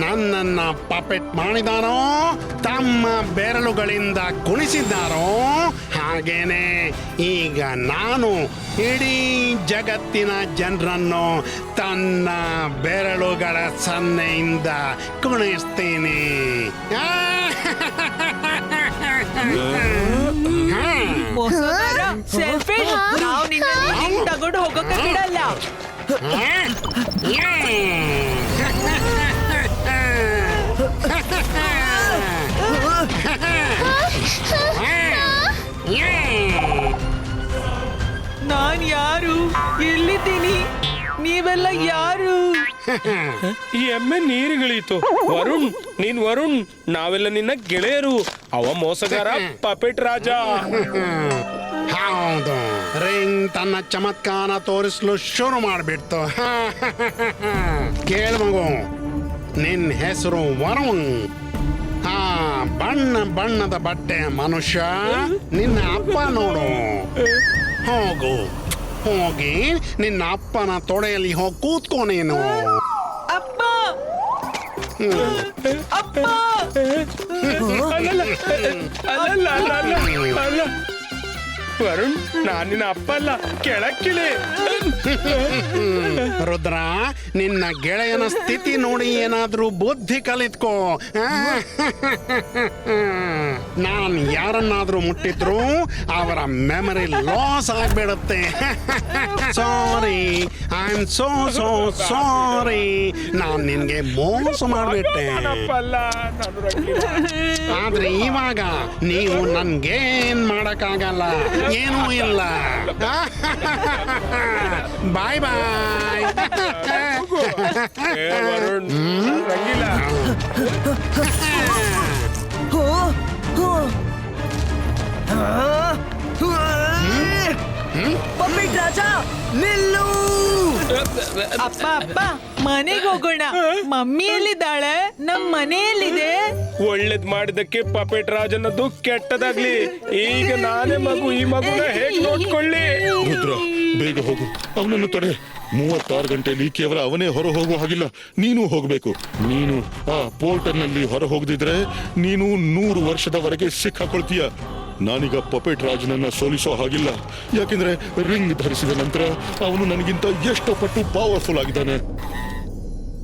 S6: ನನ್ನನ್ನ ಪಪೆಟ್ ಮಾಡಿದಾರೋ, ತಮ್ಮ ಬೆರಳುಗಳಿಂದ ಗುಣಿಸಿದ್ದಾರೋ ಹಾಗೇನೆ ಈಗ ನಾನು ಇಡೀ ಜಗತ್ತಿನ ಜನರನ್ನು ತನ್ನ ಬೆರಳುಗಳ ಸನ್ನೆಯಿಂದ ಕುಣಿಸ್ತೀನಿ.
S7: ಸೆಲ್ಫಿಶ್, ನಾವು ನಿನ್ನ ತಗೊಂಡು ಹೋಗೋಕೆ ಬಿಡಲ್ಲ. ನಾನ್ ಯಾರು? ಎಲ್ಲಿದ್ದೀನಿ? ನೀವೆಲ್ಲ ಯಾರು?
S11: ಈ ಎಮ್ಮೆ ನೀರುಗಳಿತು. ವರುಣ್, ನೀನ್ ವರುಣ್, ನಾವೆಲ್ಲ ನಿನ್ನ ಗೆಳೆಯರು. ಅವ ಮೋಸಗಾರ ಪಪೆಟ್ ರಾಜ.
S6: ಹೌದು, ರಿಂಗ್ ತನ್ನ ಚಮತ್ಕಾರ ತೋರಿಸಲು ಶುರು ಮಾಡಿಬಿಡ್ತು. ಕೇಳ ಮಗು, ನಿನ್ನ ಹೆಸರು ವರುಣ್. ಬಣ್ಣ ಬಣ್ಣದ ಬಟ್ಟೆ ಮನುಷ್ಯ, ನಿನ್ನ ಅಪ್ಪ ನೋಡು. ಹೋಗು, ಹೋಗಿ ನಿನ್ನ ಅಪ್ಪನ ತೊಡೆಯಲ್ಲಿ ಹೋಗಿ ಕೂತ್ಕೋ ನೀನು.
S7: ಅಪ್ಪ, ಅಪ್ಪ.
S11: ಅಲ್ಲ ವರುಣ್, ನಾನ್ ನಿನ್ನ ಅಪ್ಪ ಅಲ್ಲ, ಕೆಳಕ್ಕಿಳಿ.
S6: ರುದ್ರ, ನಿನ್ನ ಗೆಳೆಯನ ಸ್ಥಿತಿ ನೋಡಿ ಏನಾದ್ರೂ ಬುದ್ಧಿ ಕಲಿತ್ಕೋ. ನಾನು ಯಾರನ್ನಾದ್ರೂ ಮುಟ್ಟಿದ್ರು ಅವರ ಮೆಮರಿ ಲಾಸ್ ಆಗ್ಬಿಡುತ್ತೆ. ಸಾರಿ, ಐ ಆಮ್ ಸೋ ಸಾರಿ. ನಾನು ನಿನ್ಗೆ ಮೋಸ ಮಾಡ್ಬಿಟ್ಟೆ. ಆದ್ರೆ ಇವಾಗ ನೀವು ನನ್ಗೇನ್ ಮಾಡಕ್ಕಾಗಲ್ಲ, ಏನೂ ಇಲ್ಲ. ಬಾಯ್ ಬಾಯ್.
S11: ವರುಣ್, ರಂಗಿಲ್ಲ.
S4: ಪಪೆಟ್ ರಾಜ ನಿಲ್ಲು.
S7: ಅಪ್ಪ ಅಪ್ಪ, ಮನೆಗೆ ಹೋಗೋಣ. ಮಮ್ಮಿ ಎಲ್ಲಿದ್ದಾಳೆ? ನಮ್ ಮನೆಯಲ್ಲಿದೆ.
S11: ಒಳ್ಳೇದ್ ಮಾಡಿದಕ್ಕೆ ಪಪೆಟ್ ರಾಜನದ್ದು ಕೆಟ್ಟದಾಗ್ಲಿ. ಈಗ ನಾನೇ ಮಗು, ಈ ಮಗುನ ಹೇಗ್ ನೋಡ್ಕೊಳ್ಳಿ?
S1: ರುದ್ರ, ಬೇಗ ಹೋಗು, ಅವನನ್ನು ತಡೆ. 36 ಗಂಟೆಯಲ್ಲಿ ಕೇವಲ ಅವನೇ ಹೊರ ಹೋಗುವ ಹಾಗಿಲ್ಲ, ನೀನು ಹೋಗ್ಬೇಕು. ನೀನು ಆ ಪೋರ್ಟಲ್ ನಲ್ಲಿ ಹೊರ ಹೋಗದಿದ್ರೆ ನೀನು 100 ವರ್ಷದವರೆಗೆ ಸಿಕ್ಕಾಕೊಳ್ತೀಯ. ನಾನೀಗ ಪಪೆಟ್ ರಾಜನನ್ನ ಸೋಲಿಸೋ ಹಾಗಿಲ್ಲ, ಯಾಕೆಂದ್ರೆ ರಿಂಗ್ ಧರಿಸಿದ ನಂತರ ಅವನು ನನಗಿಂತ ಎಷ್ಟೋ ಪಟ್ಟು ಪವರ್ಫುಲ್ ಆಗಿದ್ದಾನೆ.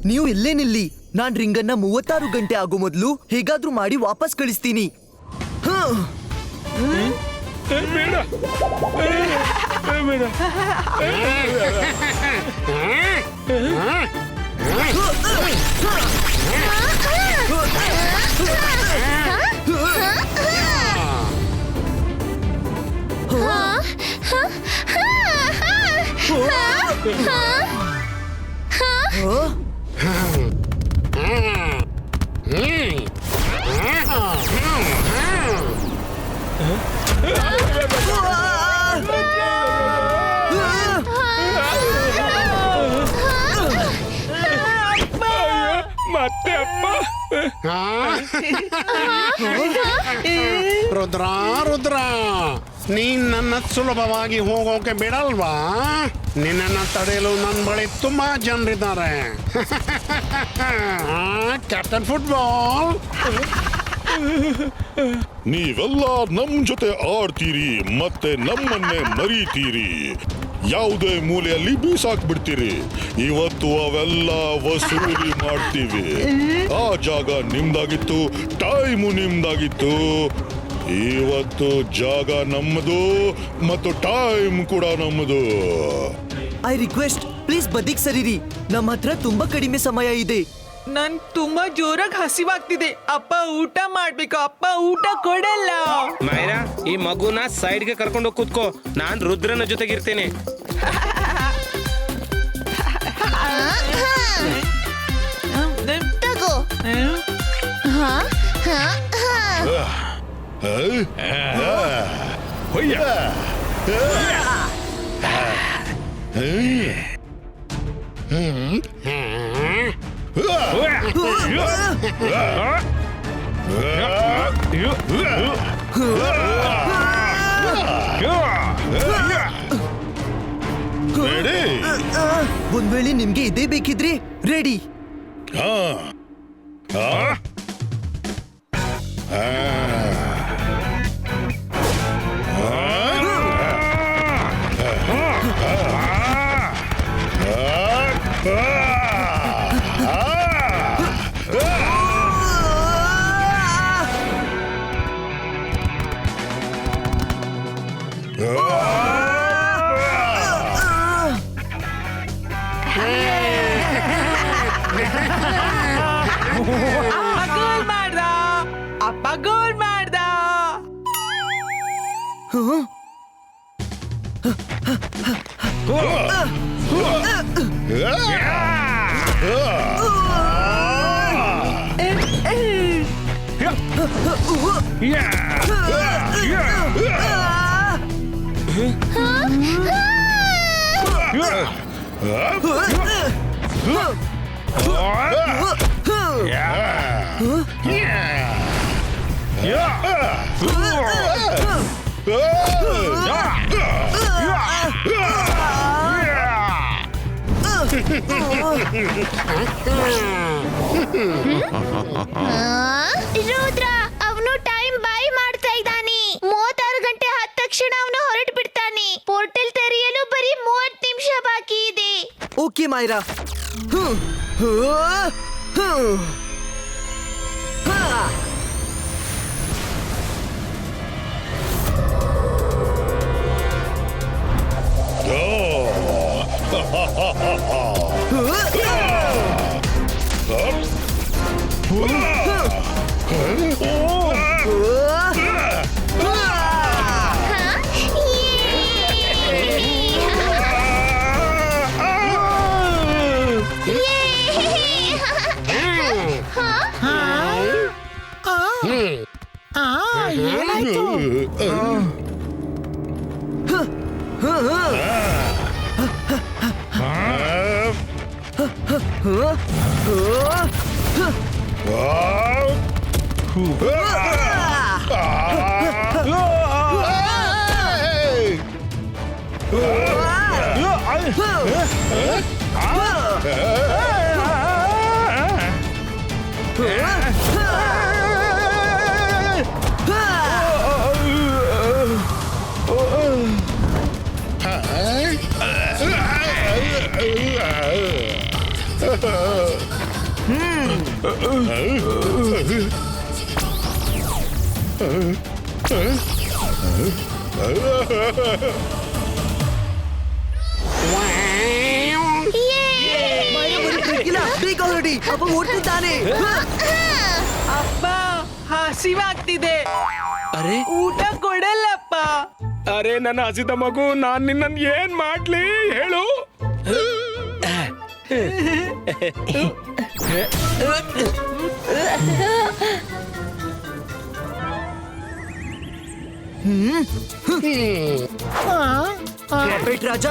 S4: ನೀವು ಇಲ್ಲೇ ನಿಲ್ಲಿ. ನಾನ್ ರಿಂಗನ್ನ 36 ಗಂಟೆ ಆಗೋ ಮೊದಲು ಹೇಗಾದ್ರೂ ಮಾಡಿ ವಾಪಸ್ ಕಳಿಸ್ತೀನಿ.
S11: ಬೇಡ ಬೇಡ. ಮತ್ತೆ ಅಪ್ಪ.
S6: ರುದ್ರ ರುದ್ರ, ನೀನ್ ನನ್ನ ಸುಲಭವಾಗಿ ಹೋಗೋಕೆ ಬಿಡಲ್ವಾ? ನಿನ್ನನ್ನು ತಡೆಯಲು ನನ್ನ ಬಳಿ ತುಂಬಾ ಜನರಿದ್ದಾರೆ. ಕ್ಯಾಪ್ಟನ್ ಫುಟ್ಬಾಲ್,
S1: ನೀವೆಲ್ಲ ನಮ್ ಜೊತೆ ಆಡ್ತೀರಿ ಮತ್ತೆ ನಮ್ಮನ್ನೇ ಮರೀತೀರಿ. ಯಾವುದೇ ಮೂಲೆಯಲ್ಲಿ ಬೀಸಾಕ್ಬಿಡ್ತೀರಿ. ಇವತ್ತು ಅವೆಲ್ಲ ವಸೂಲಿ ಮಾಡ್ತೀವಿ. ಆ ಜಾಗ ನಿಮ್ದಾಗಿತ್ತು, ಟೈಮು ನಿಮ್ದಾಗಿತ್ತು. ಇವತ್ತು ಜಾಗ ನಮ್ಮದು ಮತ್ತು ಟೈಮ್ ಕೂಡ ನಮ್ಮದು.
S4: ಐ ರಿಕ್ವೆಸ್ಟ್, ಪ್ಲೀಸ್ ಬದಿಗ್ ಸರಿರಿ. ನಮ್ಮ ಹತ್ರ ತುಂಬಾ ಕಡಿಮೆ ಸಮಯ ಇದೆ.
S7: ನನ್ ತುಂಬಾ ಜೋರಾಗಿ ಹಸಿವಾಗ್ತಿದೆ. ಅಪ್ಪ ಊಟ ಮಾಡ್ಬೇಕು. ಅಪ್ಪ ಊಟ ಕೊಡಲ್ಲ.
S11: ಮೈರಾ, ಈ ಮಗುನ ಸೈಡ್ಗೆ ಕರ್ಕೊಂಡು ಹೋಗಿ ಕೂತ್ಕೋ. ನಾನ್ ರುದ್ರನ ಜೊತೆಗಿರ್ತೇನೆ.
S3: ತಗೋ.
S4: ಒಂದ್ ವೇಳೆ ನಿಮ್ಗೆ ಇದೇ ಬೇಕಿದ್ರೆ ರೆಡಿ.
S7: ಗೋಲ್ ಮಾಡ್ದ, ಅಪ್ಪ ಗೋಲ್ ಮಾಡ್ದ.
S3: ರುದ್ರ, ಅವನು ಟೈಮ್ ಬೈ ಮಾಡ್ತಾ ಇದ್ದಾನೆ. 36 ಗಂಟೆ ಆದ ತಕ್ಷಣ ಅವನು ಹೊರಟು ಬಿಡ್ತಾನೆ. ಪೋರ್ಟಲ್ ತೆರೆಯಲು ಬರೀ 30 ನಿಮಿಷ ಬಾಕಿ ಇದೆ.
S4: ಓಕೆ ಮೈರಾ.
S9: ಏನಾಯ್ತು? ಬೇಗ ಹೊರಡಿ, ಅಪ್ಪ ಓಡ್ತಿದ್ದಾನೆ.
S7: ಅಪ್ಪ ಹಸಿವಾಗ್ತಿದೆ,
S10: ಅರೆ
S7: ಊಟ ಕೊಡಲ್ಲಪ್ಪ.
S11: ಅರೆ ನನ್ನ ಹಸಿದ ಮಗು, ನಾನ್ ನಿನ್ನನ್ ಏನ್ ಮಾಡ್ಲಿ ಹೇಳು?
S4: ಪಪೆಟ್ ರಾಜ,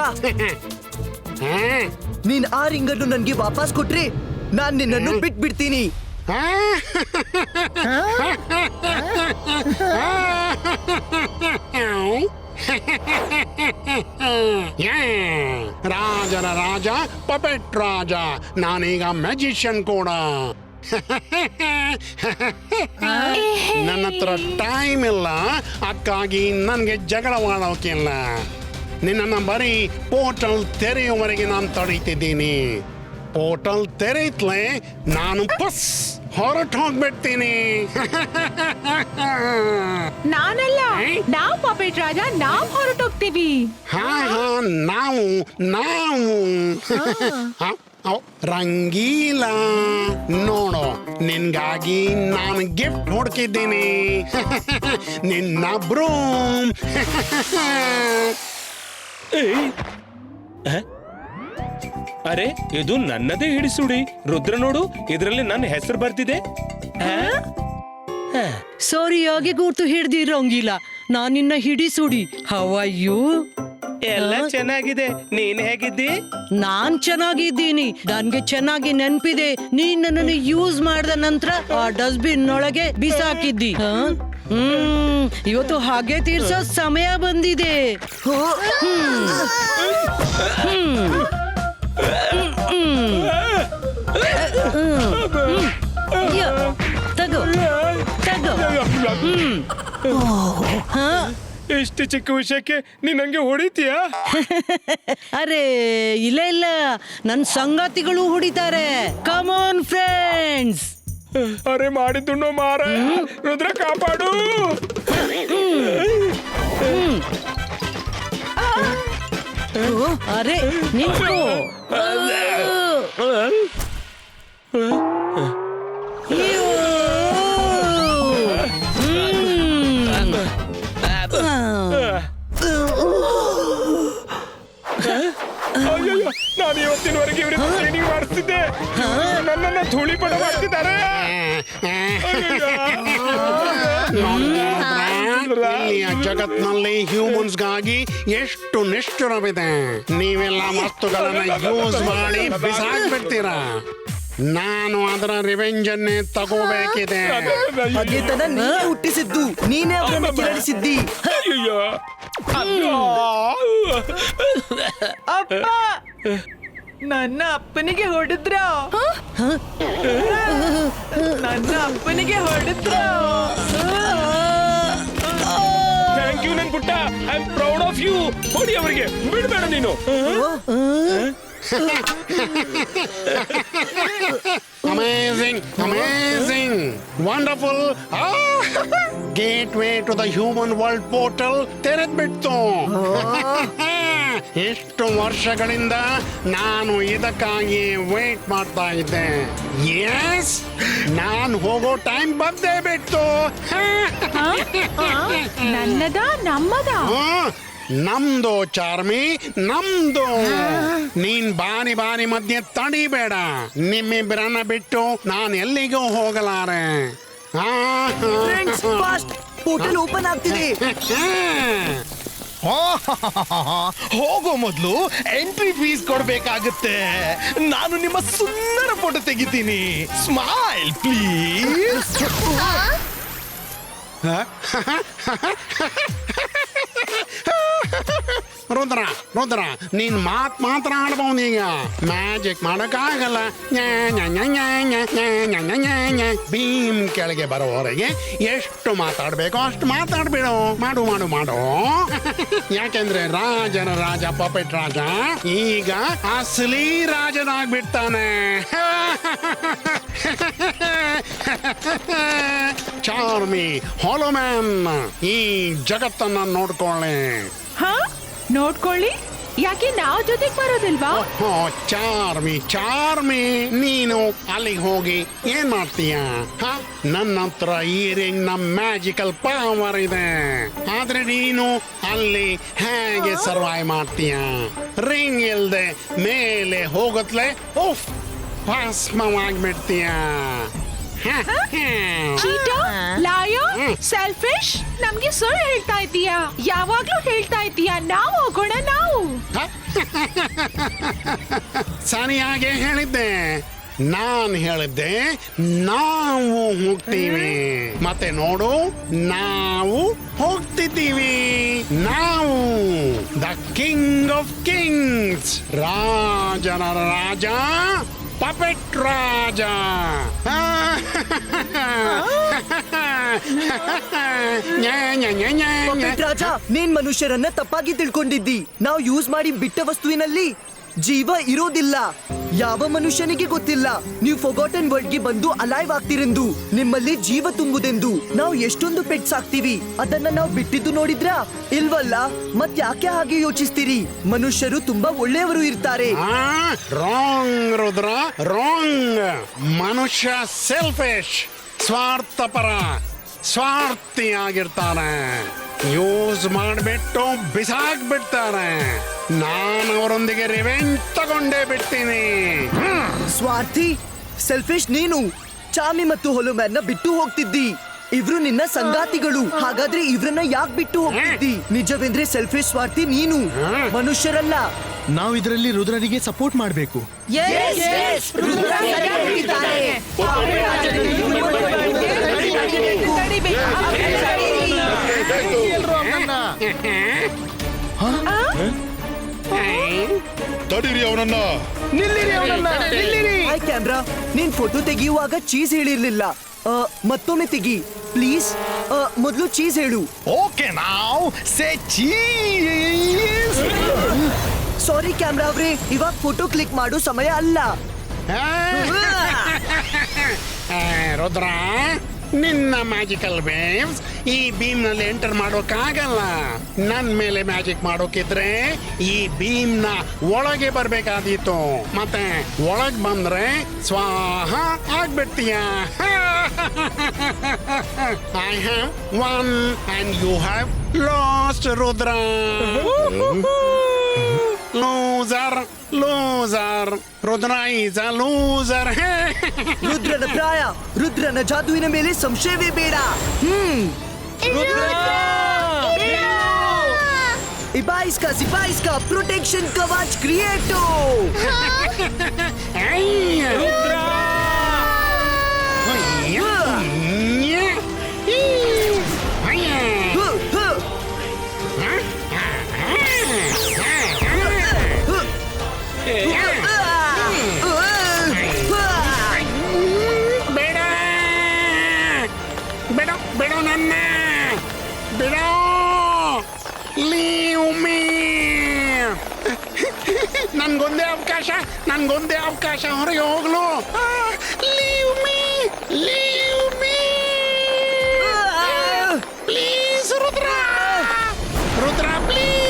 S4: ನೀನ್ ಆ ರಿಂಗನ್ನು ನನ್ಗೆ ವಾಪಸ್ ಕೊಟ್ರೆ ನಾನ್ ನಿನ್ನನ್ನು ಬಿಟ್ಬಿಡ್ತೀನಿ.
S6: ರಾಜರ ರಾಜ ಪಪೆಟ್ ರಾಜ, ನಾನೀಗ ಮ್ಯಾಜಿಷಿಯನ್ ಕೂಡ. ನನ್ನ ಹತ್ರ ಟೈಮ್ ಇಲ್ಲ, ಅದಕ್ಕಾಗಿ ನನಗೆ ಜಗಳವಾಡೋಕಿಲ್ಲ. ನಿನ್ನನ್ನು ಬರೀ ಪೋರ್ಟಲ್ ತೆರೆಯುವವರೆಗೆ ನಾನು ತಡೀತಿದ್ದೀನಿ. ಪೋರ್ಟಲ್ ತೆರೆಯುತ್ತಲೇ ನಾನು ಹೊರಟು ಹೋಗ್ಬಿಡ್ತೀನಿ.
S5: ನಾನಲ್ಲ, ನಾವು ಪಪೆಟ್ ರಾಜ, ನಾವು ಹೊರಟೋಗ್ತೀವಿ.
S6: ಹಾ ನಾವು ರಂಗೀಲ, ನೋಡು, ನಿನ್ಗಾಗಿ ನಾನು ಗಿಫ್ಟ್ ಹುಡುಕಿದ್ದೀನಿ. ನಿನ್ನ ಬ್ರೂಮ್.
S11: ಅರೆ ಇದು ನನ್ನದೇ ಹಿಡಿಸುಡಿ. ರುದ್ರ ನೋಡು, ಇದರಲ್ಲಿ ನನ್ನ ಹೆಸರು ಬರ್ತಿದೆ.
S10: ಸರಿಯಾಗಿ ಗುರ್ತು ಹಿಡ್ದಿರೋಂಗಿಲ್ಲ. ನಾನ್ ನಿನ್ನ ಹಿಡಿಸುಡಿ. How are you?
S11: ಎಲ್ಲ ಚೆನ್ನಾಗಿದೆ, ನೀನ್ ಹೇಗಿದ್ದಿ?
S10: ನಾನ್ ಚೆನ್ನಾಗಿದ್ದೀನಿ. ನನ್ಗೆ ಚೆನ್ನಾಗಿ ನೆನ್ಪಿದೆ, ನೀನ್ ನನ್ನನ್ನು ಯೂಸ್ ಮಾಡಿದ ನಂತರ ಆ ಡಸ್ಟ್ಬಿನ್ ಒಳಗೆ ಬಿಸಾಕಿದ್ದಿ. ಇವತ್ತು ಹಾಗೆ ತೀರ್ಸೋ ಸಮಯ ಬಂದಿದೆ. ತಗೋ ತಗೋ.
S11: ಇಷ್ಟು ಚಿಕ್ಕ ವಿಷಯಕ್ಕೆ ನೀನ್ ನಂಗೆ ಹೊಡಿತೀಯಾ?
S10: ಅರೆ ಇಲ್ಲ ಇಲ್ಲ, ನನ್ ಸಂಗಾತಿಗಳು ಹೊಡಿತಾರೆ. Come on friends.
S11: ಅರೆ ಮಾಡಿದ್ದು ಮಾರ, ರುದ್ರ ಕಾಪಾಡು.
S10: ಅರೆ ನಿಂತ್ಕೋ. ಅಯ್ಯೋ.
S8: ಅಯ್ಯಯ್ಯೋ, ನಾನು ಇವತ್ತಿನವರೆಗೆ ಇವರಿಗೆ ಟ್ರೈನಿಂಗ್ ಮಾಡಿಸ್ತಿದ್ದೆ, ನನ್ನನ್ನ ಧೂಳಿಪಟ ಮಾಡ್ತಿದ್ದಾರೆ.
S6: ಇಲ್ಲಿಯ ಜಗತ್ನಲ್ಲಿ ಹ್ಯೂಮನ್ಸ್ಗಾಗಿ ಎಷ್ಟು ನಿಷ್ಠುರವಿದೆ. ನೀವೆಲ್ಲ ವಸ್ತುಗಳನ್ನ ಯೂಸ್ ಮಾಡಿ ಬಿಸಾಕ್ಬಿಡ್ತೀರಾ. ನಾನು ಅದರ ರಿವೆಂಜ್ ಅನ್ನೇ ತಗೋಬೇಕಿದೆ.
S4: ಹಾಗೆತನ ನೀನೇ ಹುಟ್ಟಿಸಿದ್ದು, ನೀನೇ ಅವರನ್ನು ಕೆರಳಿಸಿದ್ದಿ.
S8: ಅಯ್ಯಯ್ಯೋ.
S7: ಅಪ್ಪ, ನನ್ನ ಅಪ್ಪನಿಗೆ ಹೊಡೆದ್ರ? ನನ್ನ ಅಪ್ಪನಿಗೆ ಹೊಡೆದ್ರ?
S8: ಥ್ಯಾಂಕ್ ಯು ನನ್ ಪುಟ್ಟ, I am proud of you. ಹೊಡಿ ಅವರಿಗೆ, ಬಿಡ್ಬೇಡ ನೀನು.
S6: Amazing, amazing, wonderful. Gateway to the human world portal ತೆರೆದ್ಬಿಡ್ತು. ಎಷ್ಟು ವರ್ಷಗಳಿಂದ ನಾನು ಇದಕ್ಕಾಗಿ ವೇಟ್ ಮಾಡ್ತಾ ಇದ್ದೆ. ಎಸ್, ನಾನು ಹೋಗೋ ಟೈಮ್ ಬಂದೇ ಬಿಟ್ಟು.
S5: ನನ್ನದ ನಮ್ಮದ
S6: ನಮ್ದು ಚಾರ್ಮಿ, ನಮ್ದು. ನೀನ್ ಬಾರಿ ಬಾರಿ ಮಧ್ಯೆ ತಡಿಬೇಡ. ನಿಮ್ಮಿಬ್ಬರನ್ನ ಬಿಟ್ಟು ನಾನು ಎಲ್ಲಿಗೂ ಹೋಗಲಾರೆ.
S4: ಪೋರ್ಟಲ್ ಓಪನ್ ಆಗ್ತಿದೆ.
S12: ಹೋಗೋ ಮೊದಲು ಎಂಟ್ರಿ ಫೀಸ್ ಕೊಡ್ಬೇಕಾಗುತ್ತೆ. ನಾನು ನಿಮ್ಮ ಸುಂದರ ಫೋಟೋ ತೆಗಿತೀನಿ. Smile please.
S6: ರುದ್ರ ರುದ್ರ, ನೀನ್ ಮಾತ್ರ ಆಡ್ಬಹುದು. ಈಗ ಮ್ಯಾಜಿಕ್ ಮಾಡಕ್ಕಾಗಲ್ಲ. ಭೀಮ್ ಕೆಳಗೆ ಬರೋವರೆಗೆ ಎಷ್ಟು ಮಾತಾಡ್ಬೇಕು ಅಷ್ಟು ಮಾತಾಡ್ಬಿಡು. ಮಾಡು ಮಾಡು ಮಾಡು. ಯಾಕೆಂದ್ರೆ ರಾಜನ ರಾಜ ಪಪೆಟ್ ರಾಜ ಈಗ ಅಸಲಿ ರಾಜನಾಗ್ಬಿಡ್ತಾನೆ. ಚಾರ್ಮಿ, ಹೊಲೋಮ್ಯಾನ್, ಈ ಜಗತ್ತನ್ನ ನೋಡ್ಕೊಳ್ಳಿ.
S5: ಹಾ, ನೋಡ್ಕೊಳ್ಳಿ. ಯಾಕೆ ನಾವು ಜೊತೆಗೆ ಬರೋದಿಲ್ವಾ?
S6: ಚಾರ್ಮಿ ಚಾರ್ಮಿ, ನೀನು ಅಲ್ಲಿಗೆ ಹೋಗಿ ಏನ್ ಮಾಡ್ತೀಯ? ನನ್ನ ಹತ್ರ ಈ ರಿಂಗ್ ನ ಮ್ಯಾಜಿಕಲ್ ಪವರ್ ಇದೆ. ಆದ್ರೆ ನೀನು ಅಲ್ಲಿ ಹೇಗೆ ಸರ್ವೈವ್ ಮಾಡ್ತೀಯ? ರಿಂಗ್ ಇಲ್ದೆ ಮೇಲೆ ಹೋಗತ್ಲೆ ಉಫ್ ಭಸ್ಮವಾಗ್ಬಿಡ್ತೀಯ.
S5: ಚೀಟಾ, ಲಾಯರ್, ಸೆಲ್ಫಿಶ್, ನಮ್ಗೆ ಸುಳ್ಳು ಹೇಳ್ತಾ ಇದ್ದೀಯಾ? ಯಾವಾಗ್ಲೂ ಹೇಳ್ತಾ ಇದ್ದೀಯಾ ನಾವು ಹೋಗೋಣ ನಾವು.
S6: ಸರಿಯಾಗಿ ಹೇಳಿದ್ದೆ. ನಾನ್ ಹೇಳಿದ್ದೆ ನಾವು ಹೋಗ್ತೀವಿ. ಮತ್ತೆ ನೋಡು, ನಾವು ಹೋಗ್ತಿದ್ದೀವಿ. ನಾವು ದ ಕಿಂಗ್ ಆಫ್ ಕಿಂಗ್ಸ್, ರಾಜನ ರಾಜ, ಪಪೆಟ್ ರಾಜ.
S4: ಪಪೆಟ್ ರಾಜ, ನೀನ್ ಮನುಷ್ಯರನ್ನ ತಪ್ಪಾಗಿ ತಿಳ್ಕೊಂಡಿದ್ದಿ. ನಾವು ಯೂಸ್ ಮಾಡಿ ಬಿಟ್ಟ ವಸ್ತುವಿನಲ್ಲಿ ಜೀವ ಇರೋದಿಲ್ಲ. ಯಾವ ಮನುಷ್ಯನಿಗೆ ಗೊತ್ತಿಲ್ಲ ನೀವು ಫೊಗಾಟನ್ ವರ್ಲ್ಡ್ ಗೆ ಬಂದು ಅಲೈವ್ ಆಗ್ತಿರೆಂದು, ನಿಮ್ಮಲ್ಲಿ ಜೀವ ತುಂಬುದೆಂದು. ನಾವು ಎಷ್ಟೊಂದು ಪೆಟ್ಸ್ ಆಗ್ತೀವಿ, ಅದನ್ನ ನಾವು ಬಿಟ್ಟಿದ್ದು ನೋಡಿದ್ರಾ? ಇಲ್ವಲ್ಲ, ಮತ್ ಯಾಕೆ ಹಾಗೆ ಯೋಚಿಸ್ತೀರಿ? ಮನುಷ್ಯರು ತುಂಬಾ ಒಳ್ಳೆಯವರು ಇರ್ತಾರೆ.
S6: Wrong Rudra, wrong. ಮನುಷ್ಯ ಸೆಲ್ಫಿಶ್, ಸ್ವಾರ್ಥಪರ, ಸ್ವಾರ್ಥಿಯಾಗಿರ್ತಾನೆ. ಯೂಸ್ ಮಾಡಿಬಿಟ್ಟು ಬಿಸಾಕ್ಬಿಡ್ತಾರೆ. ನಾನು ಅವರೊಂದಿಗೆ ರಿವೆಂಜ್ ತಗೊಂಡೇ ಬಿಡ್ತೀನಿ.
S4: ಸ್ವಾರ್ಥಿ, ಸೆಲ್ಫಿಶ್ ನೀನು. ಚಾರ್ಮಿ ಮತ್ತು ಹೊಲೋಮ್ಯಾನ್ ನ ಬಿಟ್ಟು ಹೋಗ್ತಿದ್ದಿ. ಇವ್ರು ನಿನ್ನ ಸಂಗಾತಿಗಳು. ಹಾಗಾದ್ರೆ ಇವ್ರನ್ನ ಯಾಕೆ ಬಿಟ್ಟು ಹೋಗ್ತಿದ್ದಿ? ನಿಜವೆಂದ್ರೆ ಸೆಲ್ಫಿಶ್, ಸ್ವಾರ್ಥಿ ನೀನು, ಮನುಷ್ಯರಲ್ಲ.
S12: ನಾವು ಇದರಲ್ಲಿ ರುದ್ರನಿಗೆ ಸಪೋರ್ಟ್ ಮಾಡಬೇಕು.
S1: ತಡೀರಿ ಅವನನ್ನ.
S4: ಹಾಯ್ ಕ್ಯಾಮ್ರಾ, ನೀನ್ ಫೋಟೋ ತೆಗೆಯುವಾಗ ಚೀಸ್ ಹೇಳಿರ್ಲಿಲ್ಲ. ಮತ್ತೊಮ್ಮೆ ತೆಗಿ ಪ್ಲೀಸ್. ಮೊದಲು ಚೀಸ್ ಹೇಳು.
S12: ಓಕೆ, ನಾವ್ ಸೇ ಚೀಸ್.
S4: ಸಾರಿ ಕ್ಯಾಮ್ರಾ ಅವ್ರೆ, ಇವಾಗ ಫೋಟೋ ಕ್ಲಿಕ್ ಮಾಡೋ ಸಮಯ ಅಲ್ಲ.
S6: ರುದ್ರ, ನಿನ್ನ ಮ್ಯಾಜಿಕಲ್ ವೇವ್ಸ್ ಈ ಬೀಮ್ ನಲ್ಲಿ ಎಂಟರ್ ಮಾಡೋಕ್ಕಾಗಲ್ಲ. ನನ್ ಮೇಲೆ ಮ್ಯಾಜಿಕ್ ಮಾಡೋಕಿದ್ರೆ ಈ ಬೀಮ್ ನ ಒಳಗೆ ಬರ್ಬೇಕಾದೀತು. ಮತ್ತೆ ಒಳಗ್ ಬಂದ್ರೆ ಸ್ವಾಹ ಆಗ್ಬಿಡ್ತೀಯ. I have won and you have lost Rudra. Loser loser Rudra is a loser.
S4: ರುದ್ರನ ಪ್ರಾಯ, ರುದ್ರನ ಜಾದುವಿನ ಮೇಲೆ ಸಂಶಯವೇ ಬೇಡ. ಇಬಾಯಿಸ್ಕಾ ಪ್ರೊಟೆಕ್ಷನ್ ಕವಚ್ ಕ್ರಿಯೇಟೋ.
S6: ಬಿಡು ನನ್ನ, ಬಿಡು. Leave me. ನನ್ಗೊಂದೇ ಅವಕಾಶ ಹೊರಗೆ ಹೋಗ್ಲು. Leave me, leave me please. Rudra please.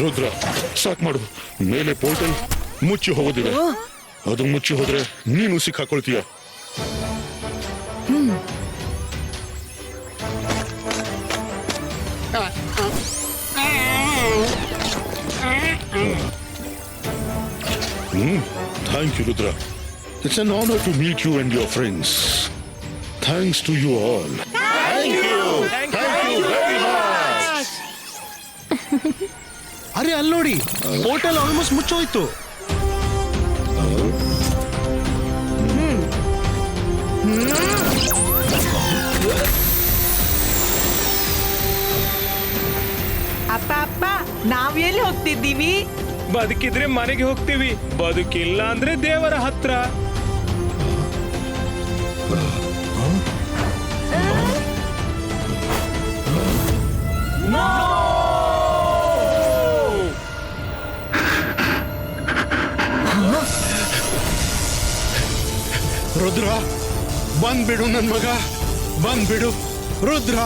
S1: Rudra ಸಾಕ್ ಮಾಡು. ಮೇಲೆ ಪೋರ್ಟಲ್ ಮುಚ್ಚಿ ಹೋಗೋದಿಲ್ಲ. ಅದು ಮುಚ್ಚಿ ಹೋದ್ರೆ ನೀನು ಸಿಕ್ಕಾಕೊಳ್ತೀಯ. Thank you, Rudra. It's an honor to meet you and your friends. Thanks to you all. Thank you. Thank you very much.
S12: ಅರೆ ಅಲ್ಲೋಡಿ, ಹೋಟೆಲ್ ಆಲ್ಮೋಸ್ಟ್ ಮುಚ್ಚೋಯ್ತು.
S7: ಅಪ್ಪ ನಾವ್ ಎಲ್ಲಿ ಹೋಗ್ತಿದ್ದೀವಿ?
S11: ಬದುಕಿದ್ರೆ ಮನೆಗೆ ಹೋಗ್ತೀವಿ, ಬದುಕಿಲ್ಲ ಅಂದ್ರೆ ದೇವರ ಹತ್ರ.
S6: ರುದ್ರ ಬಂದ್ಬಿಡು ನನ್ ಮಗ, ಬಂದ್ಬಿಡು ರುದ್ರ.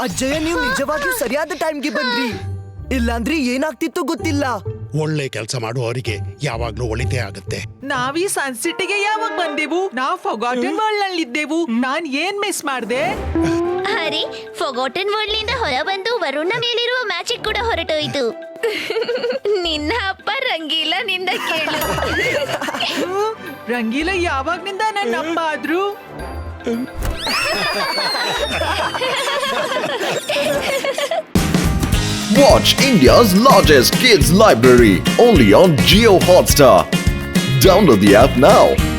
S4: ಅಜ್ಜಯ್ಯ, ನೀವು ನಿಜವಾಗಿಯೂ ಸರಿಯಾದ ಟೈಮ್ಗೆ ಬಂದ್ರಿ. ಇಲ್ಲಾಂದ್ರೆ ಏನಾಗ್ತಿತ್ತು ಗೊತ್ತಿಲ್ಲ.
S6: ಒಳ್ಳೆ ಕೆಲಸ ಮಾಡುವವರಿಗೆ ಯಾವಾಗ್ಲೂ ಒಳಿತೇ ಆಗುತ್ತೆ.
S7: ನಾವೀ ಸನ್ಸಿಟಿಗೆ ಯಾವಾಗ ಬಂದೆವು? ನಾವು ಫಾರ್ಗಾಟನ್ ವರ್ಲ್ಡ್ ನಲ್ಲಿದ್ದೆವು. ನಾನ್ ಏನ್ ಮಿಸ್ ಮಾಡ್ದೆ?
S3: ಅರೆ, ಫಾರ್ಗಾಟನ್ ವರ್ಲ್ಡ್ ನಿಂದ ಹೊರ ಬಂದು ವರುಣ ಮೇಲಿರುವ ಮ್ಯಾಜಿಕ್ ಕೂಡ ಹೊರಟೋಯ್ತು. ನಿನ್ನ ಅಪ್ಪ ರಂಗೀಲ ನಿಂದ ಕೇಳು.
S7: ರಂಗೀಲ ಯಾವಾಗ್ನಿಂದ ನನ್ನ ಅಪ್ಪ ಆದ್ರು?
S13: Watch India's largest kids library only on Jio Hotstar. Download the app now.